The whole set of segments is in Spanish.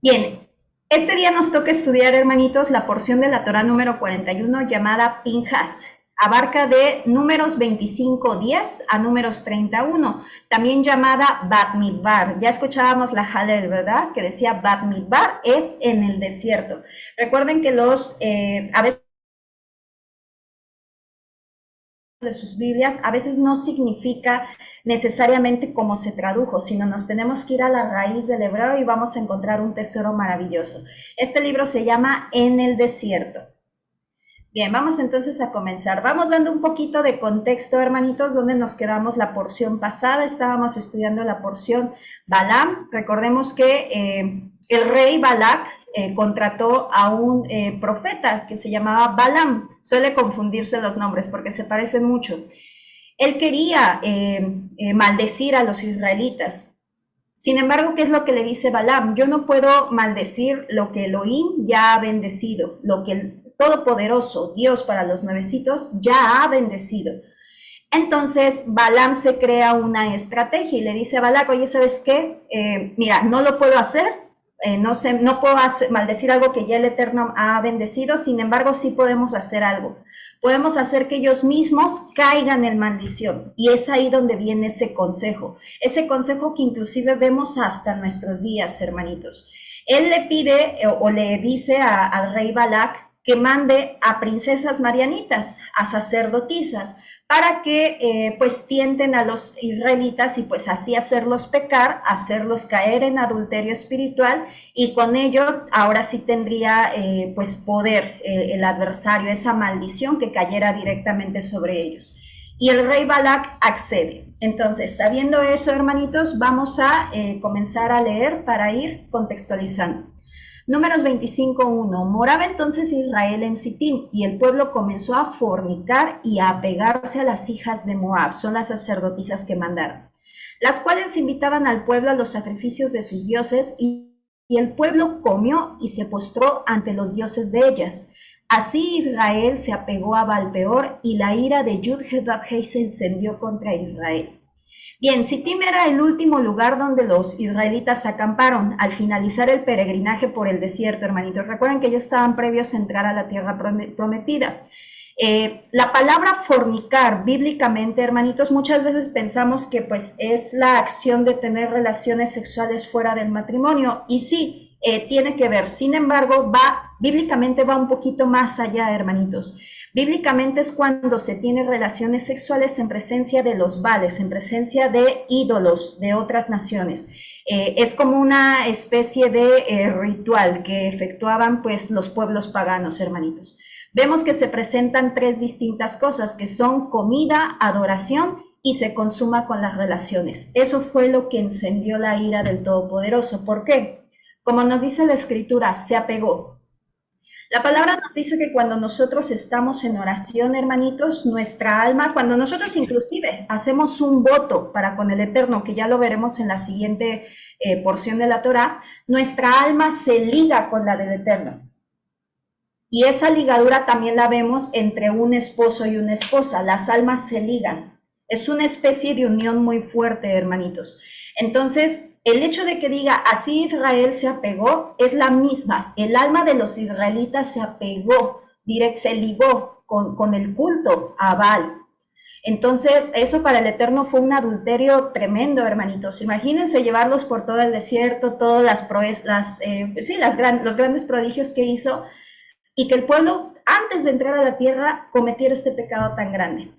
Bien, este día nos toca estudiar, hermanitos, la porción de la Torá número 41 llamada Pinjas. Abarca de números 25:10 a números 31, también llamada Bat Midbar. Ya escuchábamos la Halel, ¿verdad? Que decía Bat Midbar es en el desierto. Recuerden que a veces de sus Biblias a veces no significa necesariamente como se tradujo, sino nos tenemos que ir a la raíz del hebreo y vamos a encontrar un tesoro maravilloso. Este libro se llama En el desierto. Bien, vamos entonces a comenzar. Vamos dando un poquito de contexto, hermanitos, donde nos quedamos la porción pasada. Estábamos estudiando la porción Balaam. Recordemos que el rey Balac contrató a un profeta que se llamaba Balaam. Suele confundirse los nombres porque se parecen mucho. Él quería maldecir a los israelitas. Sin embargo, ¿qué es lo que le dice Balaam? Yo no puedo maldecir lo que Elohim ya ha bendecido, lo que el Todopoderoso, Dios para los nuevecitos, ya ha bendecido. Entonces, Balaam se crea una estrategia y le dice a Balac, oye, ¿sabes qué? Mira, no lo puedo hacer, no puedo maldecir algo que ya el Eterno ha bendecido, sin embargo, sí podemos hacer algo. Podemos hacer que ellos mismos caigan en maldición. Y es ahí donde viene ese consejo que inclusive vemos hasta nuestros días, hermanitos. Él le pide o le dice al rey Balac que mande a princesas marianitas, a sacerdotisas, para que pues tienten a los israelitas y pues así hacerlos pecar, hacerlos caer en adulterio espiritual, y con ello ahora sí tendría pues poder el adversario, esa maldición que cayera directamente sobre ellos. Y el rey Balac accede. Entonces, sabiendo eso, hermanitos, vamos a comenzar a leer para ir contextualizando. Números 25:1. Moraba entonces Israel en Sittim, y el pueblo comenzó a fornicar y a apegarse a las hijas de Moab, son las sacerdotisas que mandaron, las cuales invitaban al pueblo a los sacrificios de sus dioses, y el pueblo comió y se postró ante los dioses de ellas. Así Israel se apegó a Baal-peor, y la ira de Yud-Heh-Vah-Heh se encendió contra Israel. Bien, Sittim era el último lugar donde los israelitas acamparon al finalizar el peregrinaje por el desierto, hermanitos. Recuerden que ya estaban previos a entrar a la tierra prometida. La palabra fornicar, bíblicamente, hermanitos, muchas veces pensamos que pues es la acción de tener relaciones sexuales fuera del matrimonio, y sí, tiene que ver. Sin embargo, bíblicamente va un poquito más allá, hermanitos. Bíblicamente es cuando se tiene relaciones sexuales en presencia de los Baales, en presencia de ídolos de otras naciones. Es como una especie de ritual que efectuaban pues los pueblos paganos, hermanitos. Vemos que se presentan tres distintas cosas, que son comida, adoración y se consuma con las relaciones. Eso fue lo que encendió la ira del Todopoderoso. ¿Por qué? Como nos dice la Escritura, se apegó. La palabra nos dice que cuando nosotros estamos en oración, hermanitos, nuestra alma, cuando nosotros inclusive hacemos un voto para con el Eterno, que ya lo veremos en la siguiente porción de la Torá, nuestra alma se liga con la del Eterno. Y esa ligadura también la vemos entre un esposo y una esposa. Las almas se ligan. Es una especie de unión muy fuerte, hermanitos. Entonces, el hecho de que diga así Israel se apegó es la misma. El alma de los israelitas se apegó, se ligó con el culto a Baal. Entonces, eso para el Eterno fue un adulterio tremendo, hermanitos. Imagínense llevarlos por todo el desierto, todas los grandes prodigios que hizo, y que el pueblo, antes de entrar a la tierra, cometiera este pecado tan grande.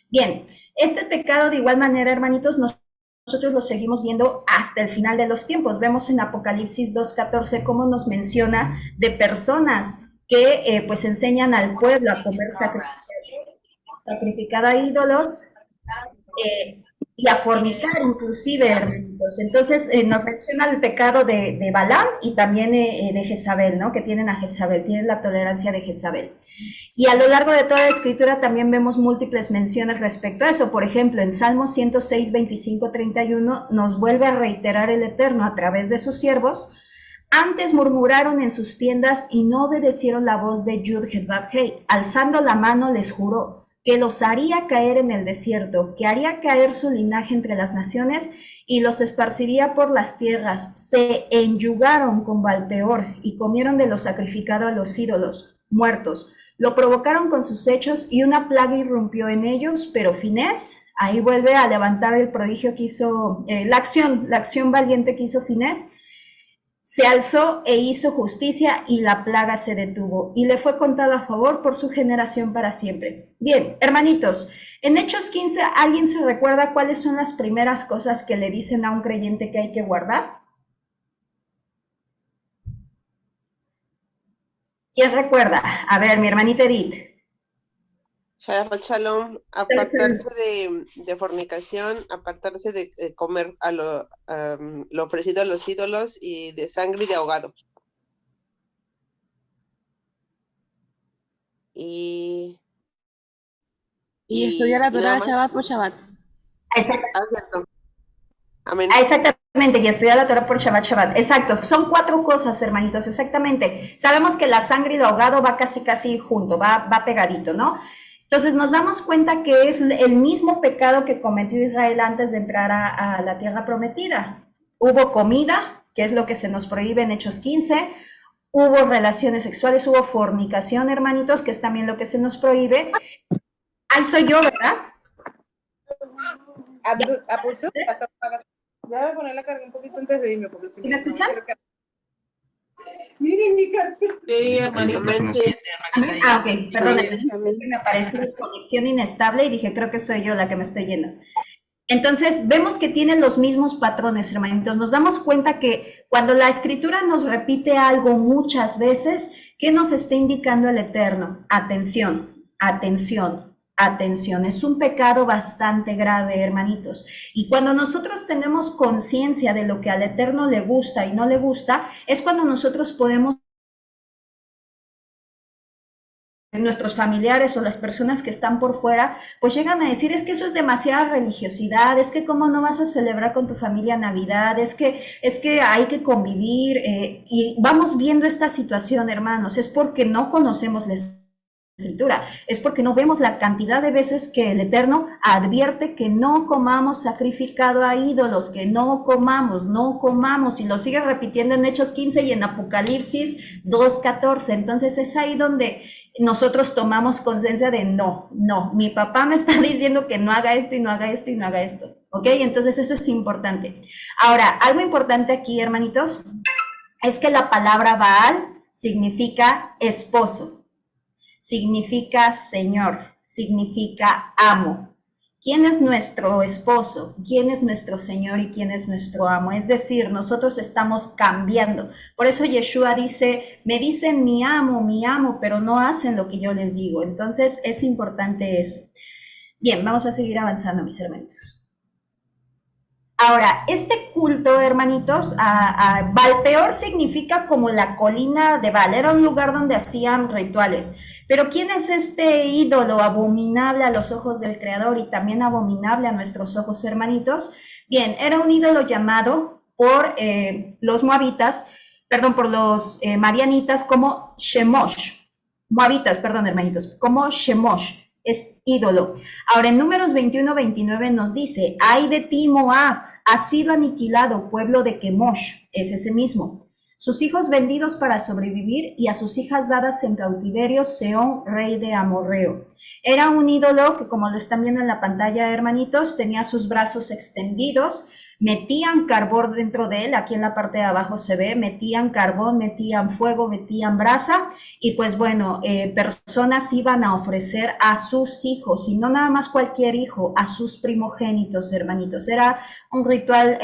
Bien, este pecado de igual manera, hermanitos, nosotros lo seguimos viendo hasta el final de los tiempos. Vemos en Apocalipsis 2:14 cómo nos menciona de personas que pues enseñan al pueblo a comer sacrificado a ídolos, y a fornicar inclusive, hermanitos. Entonces nos menciona el pecado de Balaam y también de Jezabel, ¿no? Que tienen a Jezabel, tienen la tolerancia de Jezabel. Y a lo largo de toda la escritura también vemos múltiples menciones respecto a eso. Por ejemplo, en Salmos 106, 25, 31 nos vuelve a reiterar el Eterno a través de sus siervos: antes murmuraron en sus tiendas y no obedecieron la voz de Yud-Heh-Vah-Heh. Alzando la mano les juró que los haría caer en el desierto, que haría caer su linaje entre las naciones y los esparciría por las tierras. Se enyugaron con Balpeor y comieron de lo sacrificado a los ídolos muertos. Lo provocaron con sus hechos y una plaga irrumpió en ellos, pero Finés, ahí vuelve a levantar el prodigio que hizo, la acción valiente que hizo Finés, se alzó e hizo justicia y la plaga se detuvo y le fue contado a favor por su generación para siempre. Bien, hermanitos, en Hechos 15, ¿alguien se recuerda cuáles son las primeras cosas que le dicen a un creyente que hay que guardar? ¿Quién recuerda? A ver, mi hermanita Edith. Shabbat Shalom, apartarse de fornicación, apartarse de comer a lo ofrecido a los ídolos y de sangre y de ahogado. Y estudiar la Torah nada más. Shabbat por Shabbat. Exacto. Amén. Exactamente, y estudiar la Torah por Shabbat. Exacto, son 4 cosas, hermanitos, exactamente. Sabemos que la sangre y el ahogado va casi junto, va pegadito, ¿no? Entonces nos damos cuenta que es el mismo pecado que cometió Israel antes de entrar a la tierra prometida. Hubo comida, que es lo que se nos prohíbe en Hechos 15, hubo relaciones sexuales, hubo fornicación, hermanitos, que es también lo que se nos prohíbe. Ahí soy yo, ¿verdad? Ya voy a poner la carga un poquito antes de irme, porque si ¿Me escuchan? Miren mi cartera. Sí, hermanita. Ok, perdón, me aparece una conexión inestable y dije, creo que soy yo la que me estoy yendo. Entonces, vemos que tienen los mismos patrones, hermanitos. Nos damos cuenta que cuando la Escritura nos repite algo muchas veces, ¿qué nos está indicando el Eterno? Atención, atención, atención. Es un pecado bastante grave, hermanitos. Y cuando nosotros tenemos conciencia de lo que al Eterno le gusta y no le gusta, es cuando nosotros podemos, nuestros familiares o las personas que están por fuera, pues llegan a decir, es que eso es demasiada religiosidad, es que cómo no vas a celebrar con tu familia Navidad, es que hay que convivir, y vamos viendo esta situación, hermanos, es porque no conocemos la Escritura, es porque no vemos la cantidad de veces que el Eterno advierte que no comamos sacrificado a ídolos, que no comamos, y lo sigue repitiendo en Hechos 15 y en Apocalipsis 2:14. Entonces es ahí donde nosotros tomamos conciencia de no, mi papá me está diciendo que no haga esto y no haga esto y no haga esto, ¿ok? Entonces eso es importante. Ahora, algo importante aquí, hermanitos, es que la palabra Baal significa esposo, significa señor, significa amo. ¿Quién es nuestro esposo? ¿Quién es nuestro señor y quién es nuestro amo? Es decir, nosotros estamos cambiando. Por eso Yeshua dice, me dicen mi amo, pero no hacen lo que yo les digo. Entonces es importante eso. Bien, vamos a seguir avanzando, mis hermanitos. Ahora, este culto, hermanitos, a Valpeor significa como la colina de Val, era un lugar donde hacían rituales. Pero ¿quién es este ídolo abominable a los ojos del Creador y también abominable a nuestros ojos, hermanitos? Bien, era un ídolo llamado por los moabitas, por los marianitas como Shemosh. Moabitas, perdón, hermanitos, como Shemosh. Es ídolo. Ahora en Números 21-29 nos dice, ay de ti Moab, has sido aniquilado, pueblo de Kemosh, es ese mismo. Sus hijos vendidos para sobrevivir y a sus hijas dadas en cautiverio, Seón, rey de Amorreo. Era un ídolo que, como lo están viendo en la pantalla, hermanitos, tenía sus brazos extendidos, metían carbón dentro de él, aquí en la parte de abajo se ve, metían carbón, metían fuego, metían brasa, y pues bueno, personas iban a ofrecer a sus hijos, y no nada más cualquier hijo, a sus primogénitos, hermanitos. Era un ritual,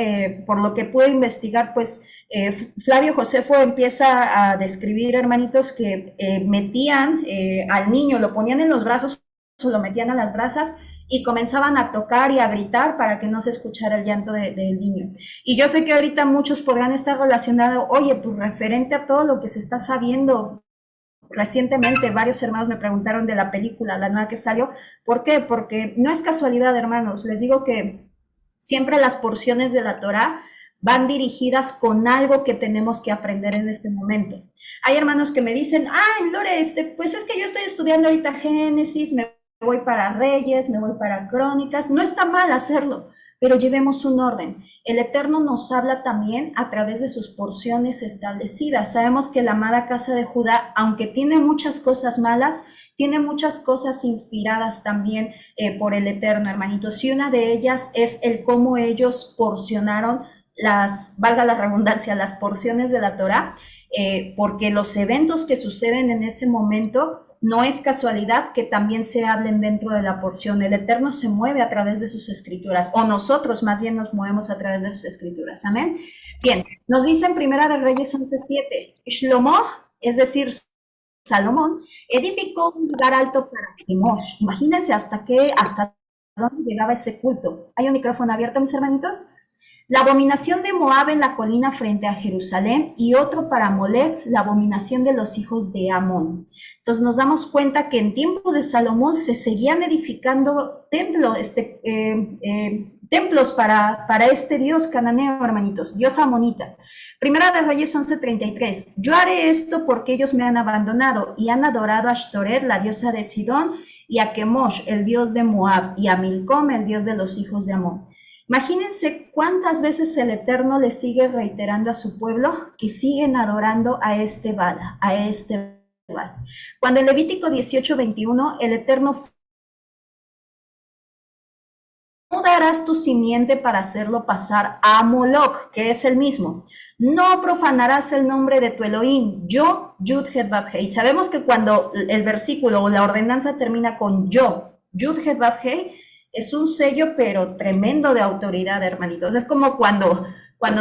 por lo que pude investigar, pues Flavio Josefo empieza a describir, hermanitos, que metían al niño, lo ponían en los brazos, o lo metían a las brasas, y comenzaban a tocar y a gritar para que no se escuchara el llanto del niño. Y yo sé que ahorita muchos podrán estar relacionados, oye, pues referente a todo lo que se está sabiendo recientemente, varios hermanos me preguntaron de la película, la nueva que salió. ¿Por qué? Porque no es casualidad, hermanos. Les digo que siempre las porciones de la Torah van dirigidas con algo que tenemos que aprender en este momento. Hay hermanos que me dicen, ay, Lore, pues es que yo estoy estudiando ahorita Génesis, me voy para Reyes, me voy para Crónicas. No está mal hacerlo, pero llevemos un orden. El Eterno nos habla también a través de sus porciones establecidas. Sabemos que la amada casa de Judá, aunque tiene muchas cosas malas, tiene muchas cosas inspiradas también por el Eterno, hermanitos. Y una de ellas es el cómo ellos porcionaron valga la redundancia, las porciones de la Torá, porque los eventos que suceden en ese momento no es casualidad que también se hablen dentro de la porción. El Eterno se mueve a través de sus escrituras, o nosotros más bien nos movemos a través de sus escrituras. Amén. Bien, nos dice en Primera de Reyes 11:7, Shlomo, es decir, Salomón, edificó un lugar alto para Kemosh. Imagínense hasta dónde llegaba ese culto. ¿Hay un micrófono abierto, mis hermanitos? La abominación de Moab en la colina frente a Jerusalén, y otro para Molech, la abominación de los hijos de Amón. Entonces nos damos cuenta que en tiempos de Salomón se seguían edificando templos para este dios cananeo, hermanitos, dios amonita. Primera de Reyes 11:33. Yo haré esto porque ellos me han abandonado y han adorado a Ashtoret, la diosa de Sidón, y a Kemosh, el dios de Moab, y a Milcom, el dios de los hijos de Amón. Imagínense cuántas veces el Eterno le sigue reiterando a su pueblo que siguen adorando a este Baal, a este Baal. Cuando en Levítico 18:21 el Eterno no darás tu simiente para hacerlo pasar a Moloch, que es el mismo. No profanarás el nombre de tu Elohim, yo, Yud, Het, Vav, Hei. Sabemos que cuando el versículo o la ordenanza termina con yo, Yud, Het, Vav, Hei, es un sello, pero tremendo de autoridad, hermanitos. Es como cuando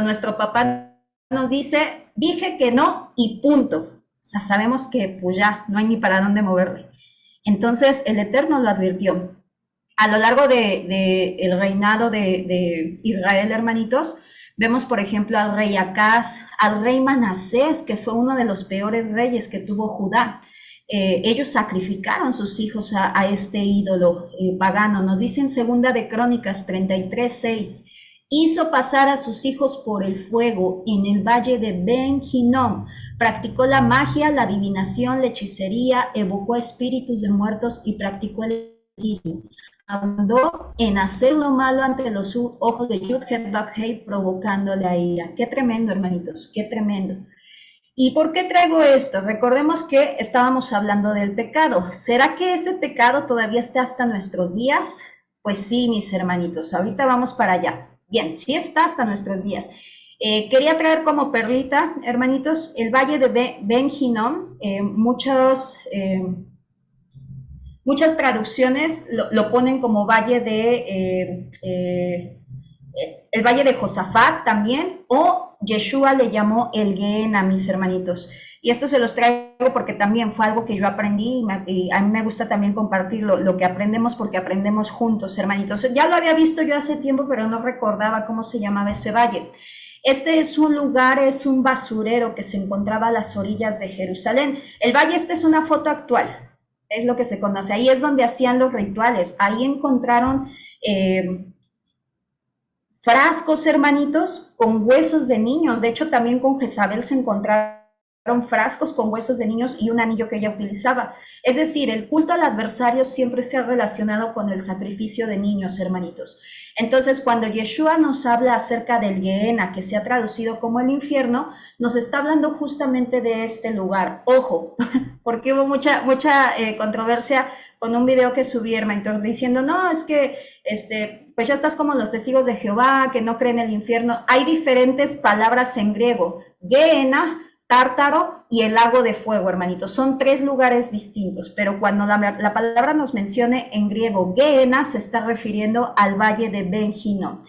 nuestro papá nos dice, dije que no y punto. O sea, sabemos que pues ya, no hay ni para dónde moverle. Entonces, el Eterno lo advirtió. A lo largo el reinado de Israel, hermanitos, vemos, por ejemplo, al rey Acaz, al rey Manasés, que fue uno de los peores reyes que tuvo Judá. Ellos sacrificaron sus hijos a este ídolo pagano. Nos dice en Segunda de Crónicas 33:6, hizo pasar a sus hijos por el fuego en el valle de Ben Hinnom, practicó la magia, la adivinación, la hechicería, evocó espíritus de muertos y practicó el espiritismo. Abundó en hacer lo malo ante los ojos de Yud, Het, Vav, Hei, provocándole a ira. Qué tremendo, hermanitos, qué tremendo. ¿Y por qué traigo esto? Recordemos que estábamos hablando del pecado. ¿Será que ese pecado todavía está hasta nuestros días? Pues sí, mis hermanitos, ahorita vamos para allá. Bien, sí está hasta nuestros días. Quería traer como perlita, hermanitos, el valle de Ben Hinnom. Muchas traducciones lo ponen como valle el valle de Josafat también, o Yeshua le llamó el Gehenna, mis hermanitos. Y esto se los traigo porque también fue algo que yo aprendí y a mí me gusta también compartir lo que aprendemos, porque aprendemos juntos, hermanitos. Ya lo había visto yo hace tiempo, pero no recordaba cómo se llamaba ese valle. Este es un lugar, es un basurero que se encontraba a las orillas de Jerusalén. El valle, esta es una foto actual, es lo que se conoce. Ahí es donde hacían los rituales. Ahí encontraron frascos, hermanitos, con huesos de niños. De hecho, también con Jezabel se encontraron frascos con huesos de niños y un anillo que ella utilizaba. Es decir, el culto al adversario siempre se ha relacionado con el sacrificio de niños, hermanitos. Entonces, cuando Yeshua nos habla acerca del Gehenna, que se ha traducido como el infierno, nos está hablando justamente de este lugar. Ojo, porque hubo mucha controversia con un video que subí, hermanitos, diciendo, no, es que pues ya estás como los testigos de Jehová, que no creen en el infierno. Hay diferentes palabras en griego. Gehenna, Tártaro y el lago de fuego, hermanitos. Son 3 lugares distintos, pero cuando la palabra nos mencione en griego Gehenna, se está refiriendo al valle de Ben Hinnom.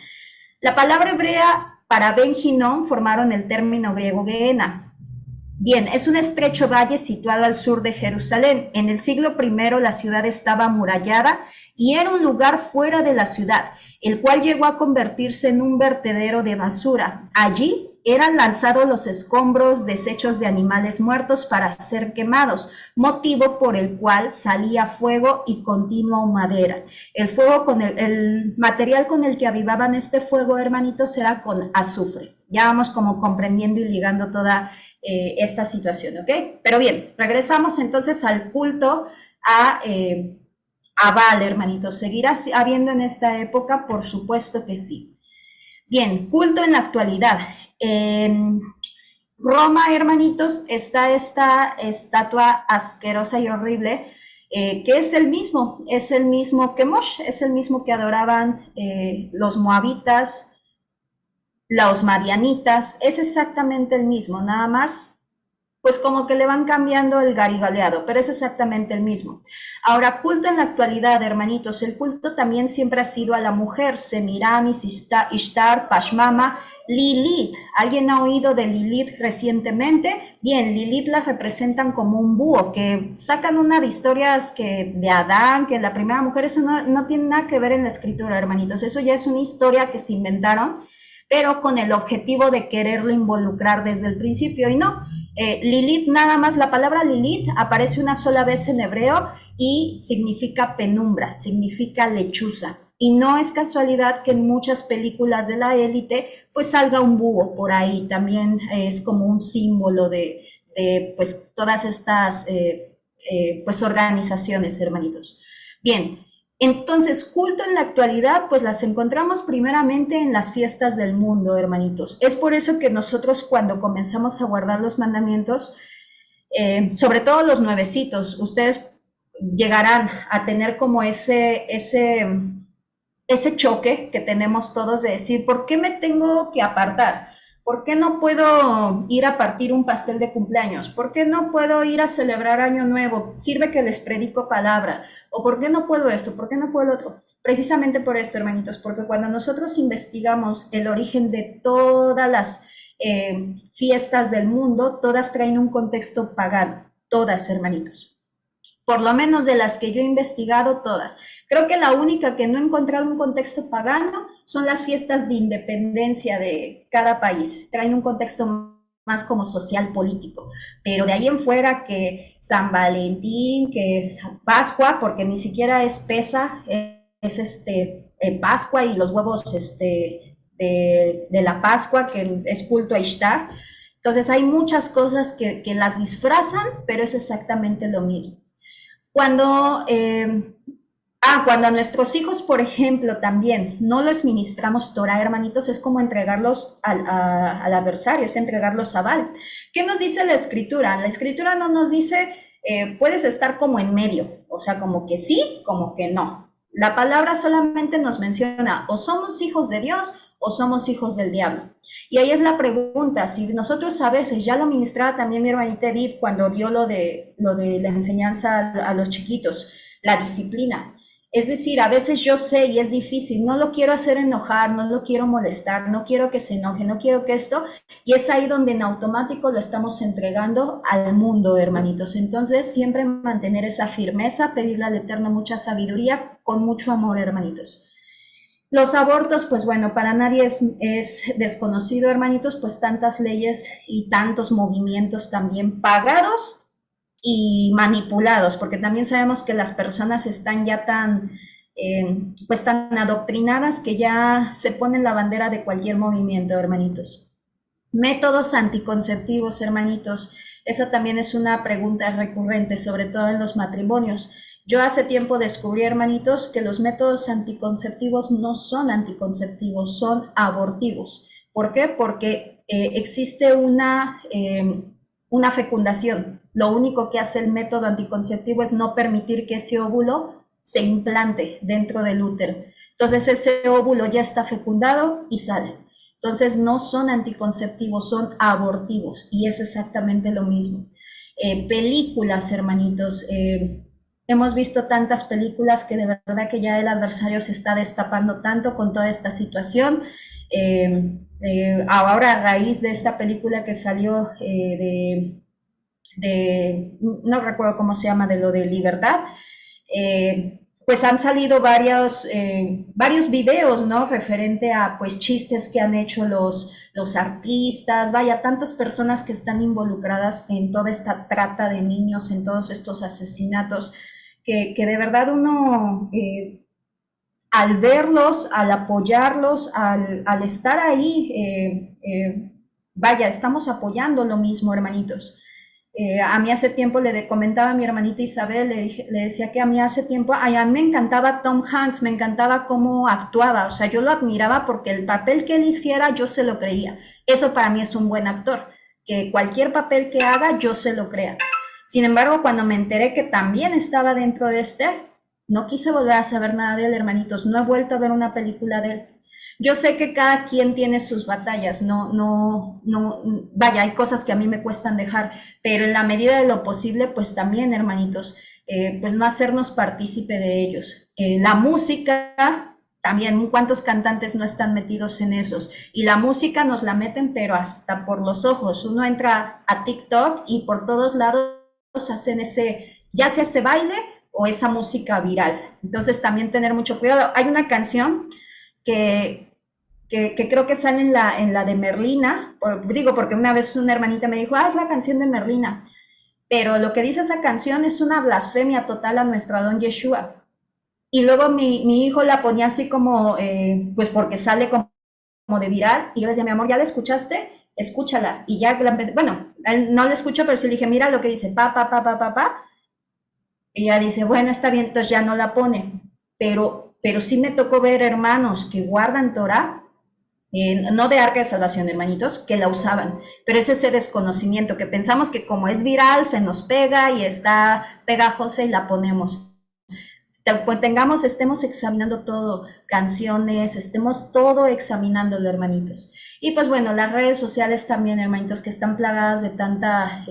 La palabra hebrea para Ben Hinnom formaron el término griego Gehenna. Bien, es un estrecho valle situado al sur de Jerusalén. En el siglo I la ciudad estaba amurallada y era un lugar fuera de la ciudad, el cual llegó a convertirse en un vertedero de basura. Allí eran lanzados los escombros, desechos de animales muertos para ser quemados, motivo por el cual salía fuego y continua humadera. El fuego el material con el que avivaban este fuego, hermanitos, era con azufre. Ya vamos como comprendiendo y ligando toda esta situación, ¿ok? Pero bien, regresamos entonces al culto Aval, hermanitos. ¿Seguirá habiendo en esta época? Por supuesto que sí. Bien, culto en la actualidad. En Roma, hermanitos, está esta estatua asquerosa y horrible, que es el mismo que Mosh, es el mismo que adoraban los moabitas, los madianitas, es exactamente el mismo, nada más pues como que le van cambiando el garigaleado, pero es exactamente el mismo. Ahora, culto en la actualidad, hermanitos, el culto también siempre ha sido a la mujer, Semiramis, Ishtar, Pashmama, Lilith. ¿Alguien ha oído de Lilith recientemente? Bien, Lilith la representan como un búho, que sacan una de historias que de Adán, que la primera mujer, eso no tiene nada que ver en la escritura, hermanitos, eso ya es una historia que se inventaron, pero con el objetivo de quererlo involucrar desde el principio, y no. Lilith, nada más, la palabra Lilith aparece una sola vez en hebreo y significa penumbra, significa lechuza. Y no es casualidad que en muchas películas de la élite pues salga un búho por ahí, también es como un símbolo de pues todas estas pues organizaciones, hermanitos. Bien, entonces, culto en la actualidad, pues las encontramos primeramente en las fiestas del mundo, hermanitos. Es por eso que nosotros cuando comenzamos a guardar los mandamientos, sobre todo los nuevecitos, ustedes llegarán a tener como ese choque que tenemos todos de decir, ¿por qué me tengo que apartar? ¿Por qué no puedo ir a partir un pastel de cumpleaños? ¿Por qué no puedo ir a celebrar Año Nuevo? Sirve que les predico palabra. ¿O por qué no puedo esto? ¿Por qué no puedo otro? Precisamente por esto, hermanitos, porque cuando nosotros investigamos el origen de todas las fiestas del mundo, todas traen un contexto pagano. Todas, hermanitos. Por lo menos de las que yo he investigado, todas. Creo que la única que no encontraron un contexto pagano son las fiestas de independencia de cada país. Traen un contexto más como social político, pero de ahí en fuera que San Valentín, que Pascua, porque ni siquiera es Pesa, es Pascua y los huevos de la Pascua, que es culto a Ishtar. Entonces hay muchas cosas que las disfrazan, pero es exactamente lo mismo. Cuando cuando a nuestros hijos, por ejemplo, también no les ministramos Torah, hermanitos, es como entregarlos al adversario, es entregarlos a Baal. ¿Qué nos dice la Escritura? La Escritura no nos dice, puedes estar como en medio, o sea, como que sí, como que no. La palabra solamente nos menciona, o somos hijos de Dios o somos hijos del diablo. Y ahí es la pregunta, si nosotros a veces, ya lo ministraba también mi hermanita Edith cuando dio lo de la enseñanza a los chiquitos, la disciplina. Es decir, a veces yo sé y es difícil, no lo quiero hacer enojar, no lo quiero molestar, no quiero que se enoje, no quiero que esto, y es ahí donde en automático lo estamos entregando al mundo, hermanitos. Entonces, siempre mantener esa firmeza, pedirle al Eterno mucha sabiduría, con mucho amor, hermanitos. Los abortos, pues bueno, para nadie es desconocido, hermanitos, pues tantas leyes y tantos movimientos también pagados y manipulados, porque también sabemos que las personas están ya pues tan adoctrinadas que ya se ponen la bandera de cualquier movimiento, hermanitos. Métodos anticonceptivos, hermanitos, esa también es una pregunta recurrente, sobre todo en los matrimonios. Yo hace tiempo descubrí, hermanitos, que los métodos anticonceptivos no son anticonceptivos, son abortivos. ¿Por qué? Porque existe una fecundación. Lo único que hace el método anticonceptivo es no permitir que ese óvulo se implante dentro del útero. Entonces ese óvulo ya está fecundado y sale. Entonces no son anticonceptivos, son abortivos y es exactamente lo mismo. Películas, hermanitos. Hemos visto tantas películas que de verdad que ya el adversario se está destapando tanto con toda esta situación. Ahora a raíz de esta película que salió no recuerdo cómo se llama, de lo de Libertad, pues han salido varios videos, ¿no? Referente a pues chistes que han hecho los artistas, vaya, tantas personas que están involucradas en toda esta trata de niños, en todos estos asesinatos, que de verdad uno, al verlos, al apoyarlos, al estar ahí, vaya, estamos apoyando lo mismo, hermanitos. A mí hace tiempo comentaba a mi hermanita Isabel, le decía que a mí hace tiempo, a mí me encantaba Tom Hanks, me encantaba cómo actuaba, o sea, yo lo admiraba porque el papel que él hiciera yo se lo creía. Eso para mí es un buen actor, que cualquier papel que haga yo se lo crea. Sin embargo, cuando me enteré que también estaba dentro de no quise volver a saber nada de él, hermanitos, no he vuelto a ver una película de él. Yo sé que cada quien tiene sus batallas, vaya, hay cosas que a mí me cuestan dejar, pero en la medida de lo posible, pues también, hermanitos, pues no hacernos partícipe de ellos. La música, también, ¿cuántos cantantes no están metidos en esos? Y la música nos la meten, pero hasta por los ojos. Uno entra a TikTok y por todos lados hacen ya sea ese baile o esa música viral. Entonces también tener mucho cuidado. Hay una canción que creo que sale en la de Merlina, porque una vez una hermanita me dijo, es la canción de Merlina, pero lo que dice esa canción es una blasfemia total a nuestro Adón Yeshua. Y luego mi hijo la ponía así como, pues porque sale como de viral, y yo le decía, mi amor, ¿ya la escuchaste? Escúchala. Y ya la empecé, bueno, no la escucho, pero sí le dije, mira lo que dice, pa. Y ella dice, bueno, está bien, entonces ya no la pone. Pero sí me tocó ver hermanos que guardan Torah, no de Arca de Salvación, hermanitos, que la usaban, pero es ese desconocimiento que pensamos que como es viral, se nos pega y está pegajosa y la ponemos. Estemos examinando todo, canciones, estemos todo examinándolo, hermanitos. Y pues bueno, las redes sociales también, hermanitos, que están plagadas de tanta,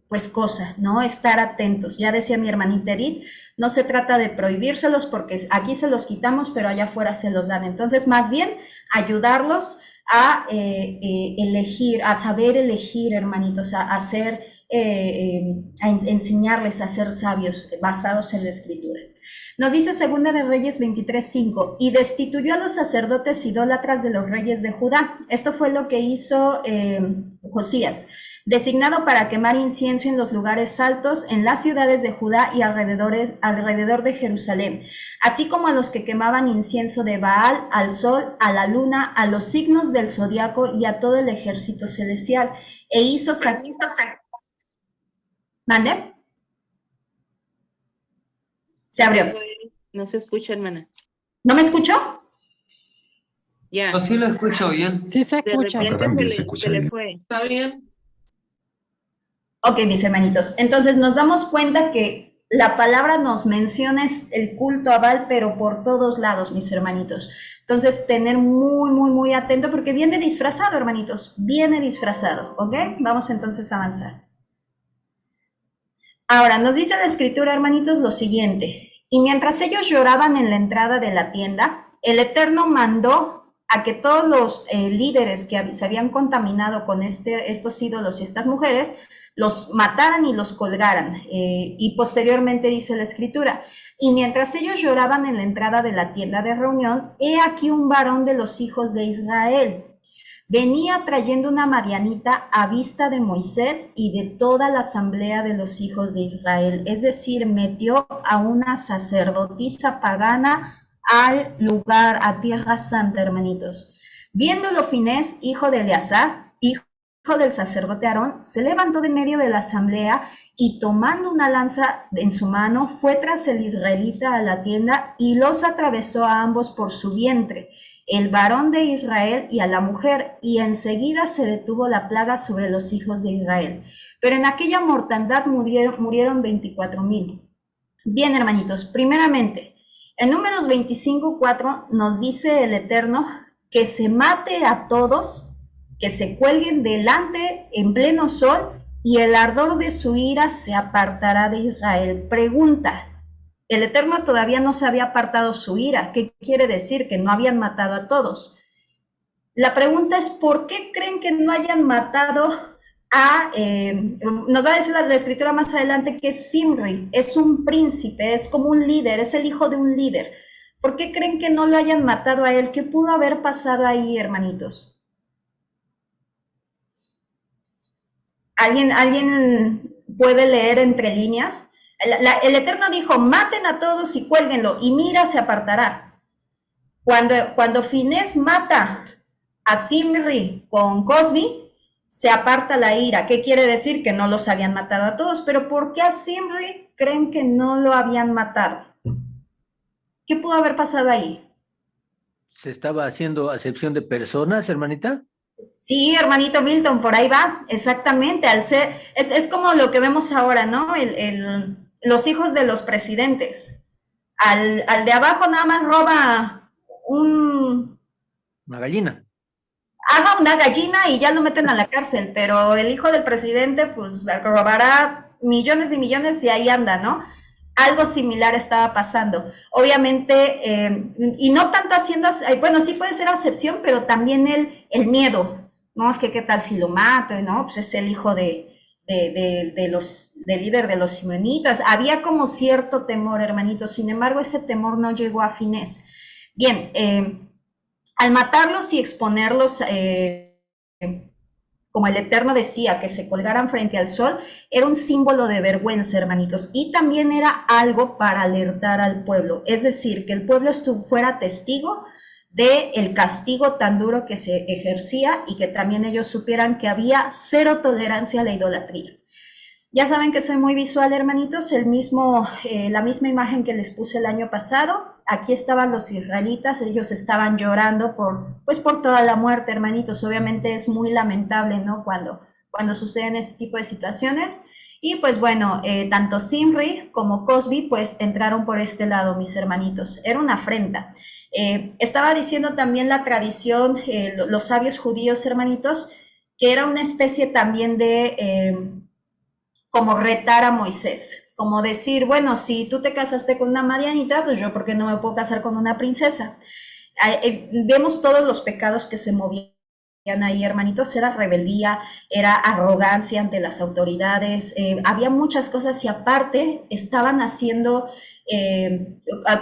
pues cosa, ¿no? Estar atentos. Ya decía mi hermanita Edith, no se trata de prohibírselos porque aquí se los quitamos, pero allá afuera se los dan. Entonces, más bien, ayudarlos a elegir, a saber elegir, hermanitos, a enseñarles a ser sabios basados en la Escritura. Nos dice Segunda de Reyes 23:5, y destituyó a los sacerdotes idólatras de los reyes de Judá. Esto fue lo que hizo Josías, designado para quemar incienso en los lugares altos, en las ciudades de Judá y alrededor de Jerusalén, así como a los que quemaban incienso de Baal, al sol, a la luna, a los signos del zodiaco y a todo el ejército celestial. E hizo ¿Mande? Se abrió. No se escucha, hermana. ¿No me escuchó? Ya. Yo sí lo escucho bien. Sí se De escucha. repente También se se le, escucha se le bien. fue. ¿Está bien? Ok, mis hermanitos. Entonces nos damos cuenta que la palabra nos menciona el culto a Baal, pero por todos lados, mis hermanitos. Entonces, tener muy atento porque viene disfrazado, hermanitos. Viene disfrazado, ¿ok? Vamos entonces a avanzar. Ahora, nos dice la Escritura, hermanitos, lo siguiente. Y mientras ellos lloraban en la entrada de la tienda, el Eterno mandó a que todos los líderes que se habían contaminado con estos ídolos y estas mujeres, los mataran y los colgaran. Y posteriormente dice la Escritura, y mientras ellos lloraban en la entrada de la tienda de reunión, he aquí un varón de los hijos de Israel. Venía trayendo una madianita a vista de Moisés y de toda la asamblea de los hijos de Israel. Es decir, metió a una sacerdotisa pagana al lugar, a Tierra Santa, hermanitos. Viéndolo Finés, hijo de Eleazar, hijo del sacerdote Aarón, se levantó de medio de la asamblea y tomando una lanza en su mano, fue tras el israelita a la tienda y los atravesó a ambos por su vientre, el varón de Israel y a la mujer, y enseguida se detuvo la plaga sobre los hijos de Israel. Pero en aquella mortandad murieron 24,000. Bien, hermanitos, primeramente, en Números 25:4 nos dice el Eterno que se mate a todos, que se cuelguen delante en pleno sol, y el ardor de su ira se apartará de Israel. Pregunta, el Eterno todavía no se había apartado su ira. ¿Qué quiere decir? Que no habían matado a todos. La pregunta es, ¿por qué creen que no hayan matado nos va a decir la Escritura más adelante que Zimri es un príncipe, es como un líder, es el hijo de un líder? ¿Por qué creen que no lo hayan matado a él? ¿Qué pudo haber pasado ahí, hermanitos? ¿Alguien puede leer entre líneas? El Eterno dijo, maten a todos y cuélguenlo, y mira, se apartará. Cuando Finés mata a Zimri con Cosbi, se aparta la ira. ¿Qué quiere decir? Que no los habían matado a todos, pero ¿por qué a Zimri creen que no lo habían matado? ¿Qué pudo haber pasado ahí? ¿Se estaba haciendo acepción de personas, hermanita? Sí, hermanito Milton, por ahí va, exactamente. Es como lo que vemos ahora, ¿no? Los hijos de los presidentes. Al de abajo nada más roba Una gallina. haga una gallina y ya lo meten a la cárcel, pero el hijo del presidente pues robará millones y millones y ahí anda, ¿no? Algo similar estaba pasando. Obviamente, y no tanto haciendo, bueno, sí puede ser acepción, pero también el miedo, ¿no? Es que qué tal si lo mato, ¿no? Pues es el hijo del líder de los simeonitas. Había como cierto temor, hermanitos, sin embargo, ese temor no llegó a Finés. Bien, al matarlos y exponerlos, como el Eterno decía, que se colgaran frente al sol, era un símbolo de vergüenza, hermanitos, y también era algo para alertar al pueblo, es decir, que el pueblo fuera testigo del castigo tan duro que se ejercía y que también ellos supieran que había cero tolerancia a la idolatría. Ya saben que soy muy visual, hermanitos, la misma imagen que les puse el año pasado. Aquí estaban los israelitas, ellos estaban llorando por toda la muerte, hermanitos. Obviamente es muy lamentable, ¿no? Cuando suceden este tipo de situaciones. Y pues bueno, tanto Zimri como Cosbi pues entraron por este lado, mis hermanitos. Era una afrenta. Estaba diciendo también la tradición, los sabios judíos, hermanitos, que era una especie también de como retar a Moisés, como decir, bueno, si tú te casaste con una madianita, pues yo, ¿por qué no me puedo casar con una princesa? Vemos todos los pecados que se movían ahí, hermanitos. Era rebeldía, era arrogancia ante las autoridades, había muchas cosas y aparte estaban haciendo,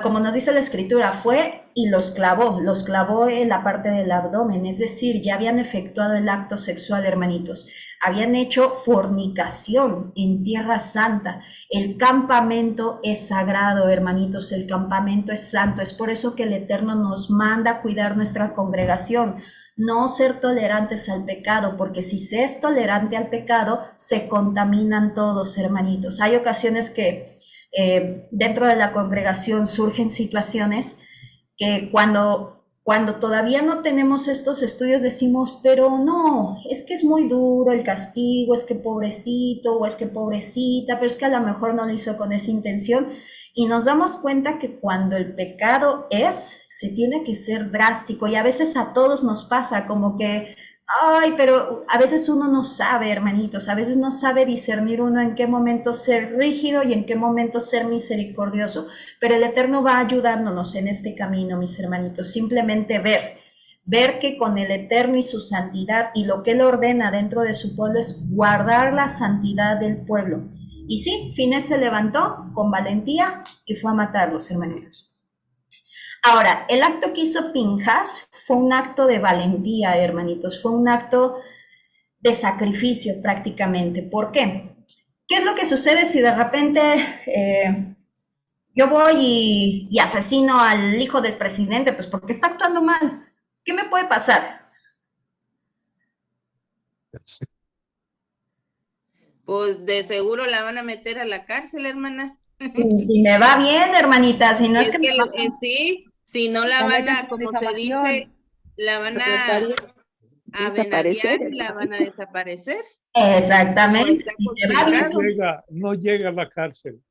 como nos dice la escritura, fue y los clavó en la parte del abdomen, es decir, ya habían efectuado el acto sexual, hermanitos, habían hecho fornicación en Tierra Santa. El campamento es sagrado, hermanitos, el campamento es santo, es por eso que el Eterno nos manda a cuidar nuestra congregación, no ser tolerantes al pecado, porque si se es tolerante al pecado, se contaminan todos, hermanitos. Hay ocasiones que dentro de la congregación surgen situaciones que cuando todavía no tenemos estos estudios decimos, pero no, es que es muy duro el castigo, es que pobrecito o es que pobrecita, pero es que a lo mejor no lo hizo con esa intención. Y nos damos cuenta que cuando el pecado se tiene que ser drástico y a veces a todos nos pasa como que, ay, pero a veces uno no sabe, hermanitos, a veces no sabe discernir uno en qué momento ser rígido y en qué momento ser misericordioso, pero el Eterno va ayudándonos en este camino, mis hermanitos, simplemente ver que con el Eterno y su santidad y lo que Él ordena dentro de su pueblo es guardar la santidad del pueblo. Y sí, Finés se levantó con valentía y fue a matarlos, hermanitos. Ahora, el acto que hizo Pinjas fue un acto de valentía, hermanitos, fue un acto de sacrificio prácticamente. ¿Por qué? ¿Qué es lo que sucede si de repente yo voy y asesino al hijo del presidente? Pues porque está actuando mal. ¿Qué me puede pasar? Pues de seguro la van a meter a la cárcel, hermana. Si me va bien, hermanita, si no es que me va sí, si no la van a, como se dice, la van a desaparecer. venadear y la van a desaparecer. Exactamente. Como Si me va bien, No llega a la cárcel.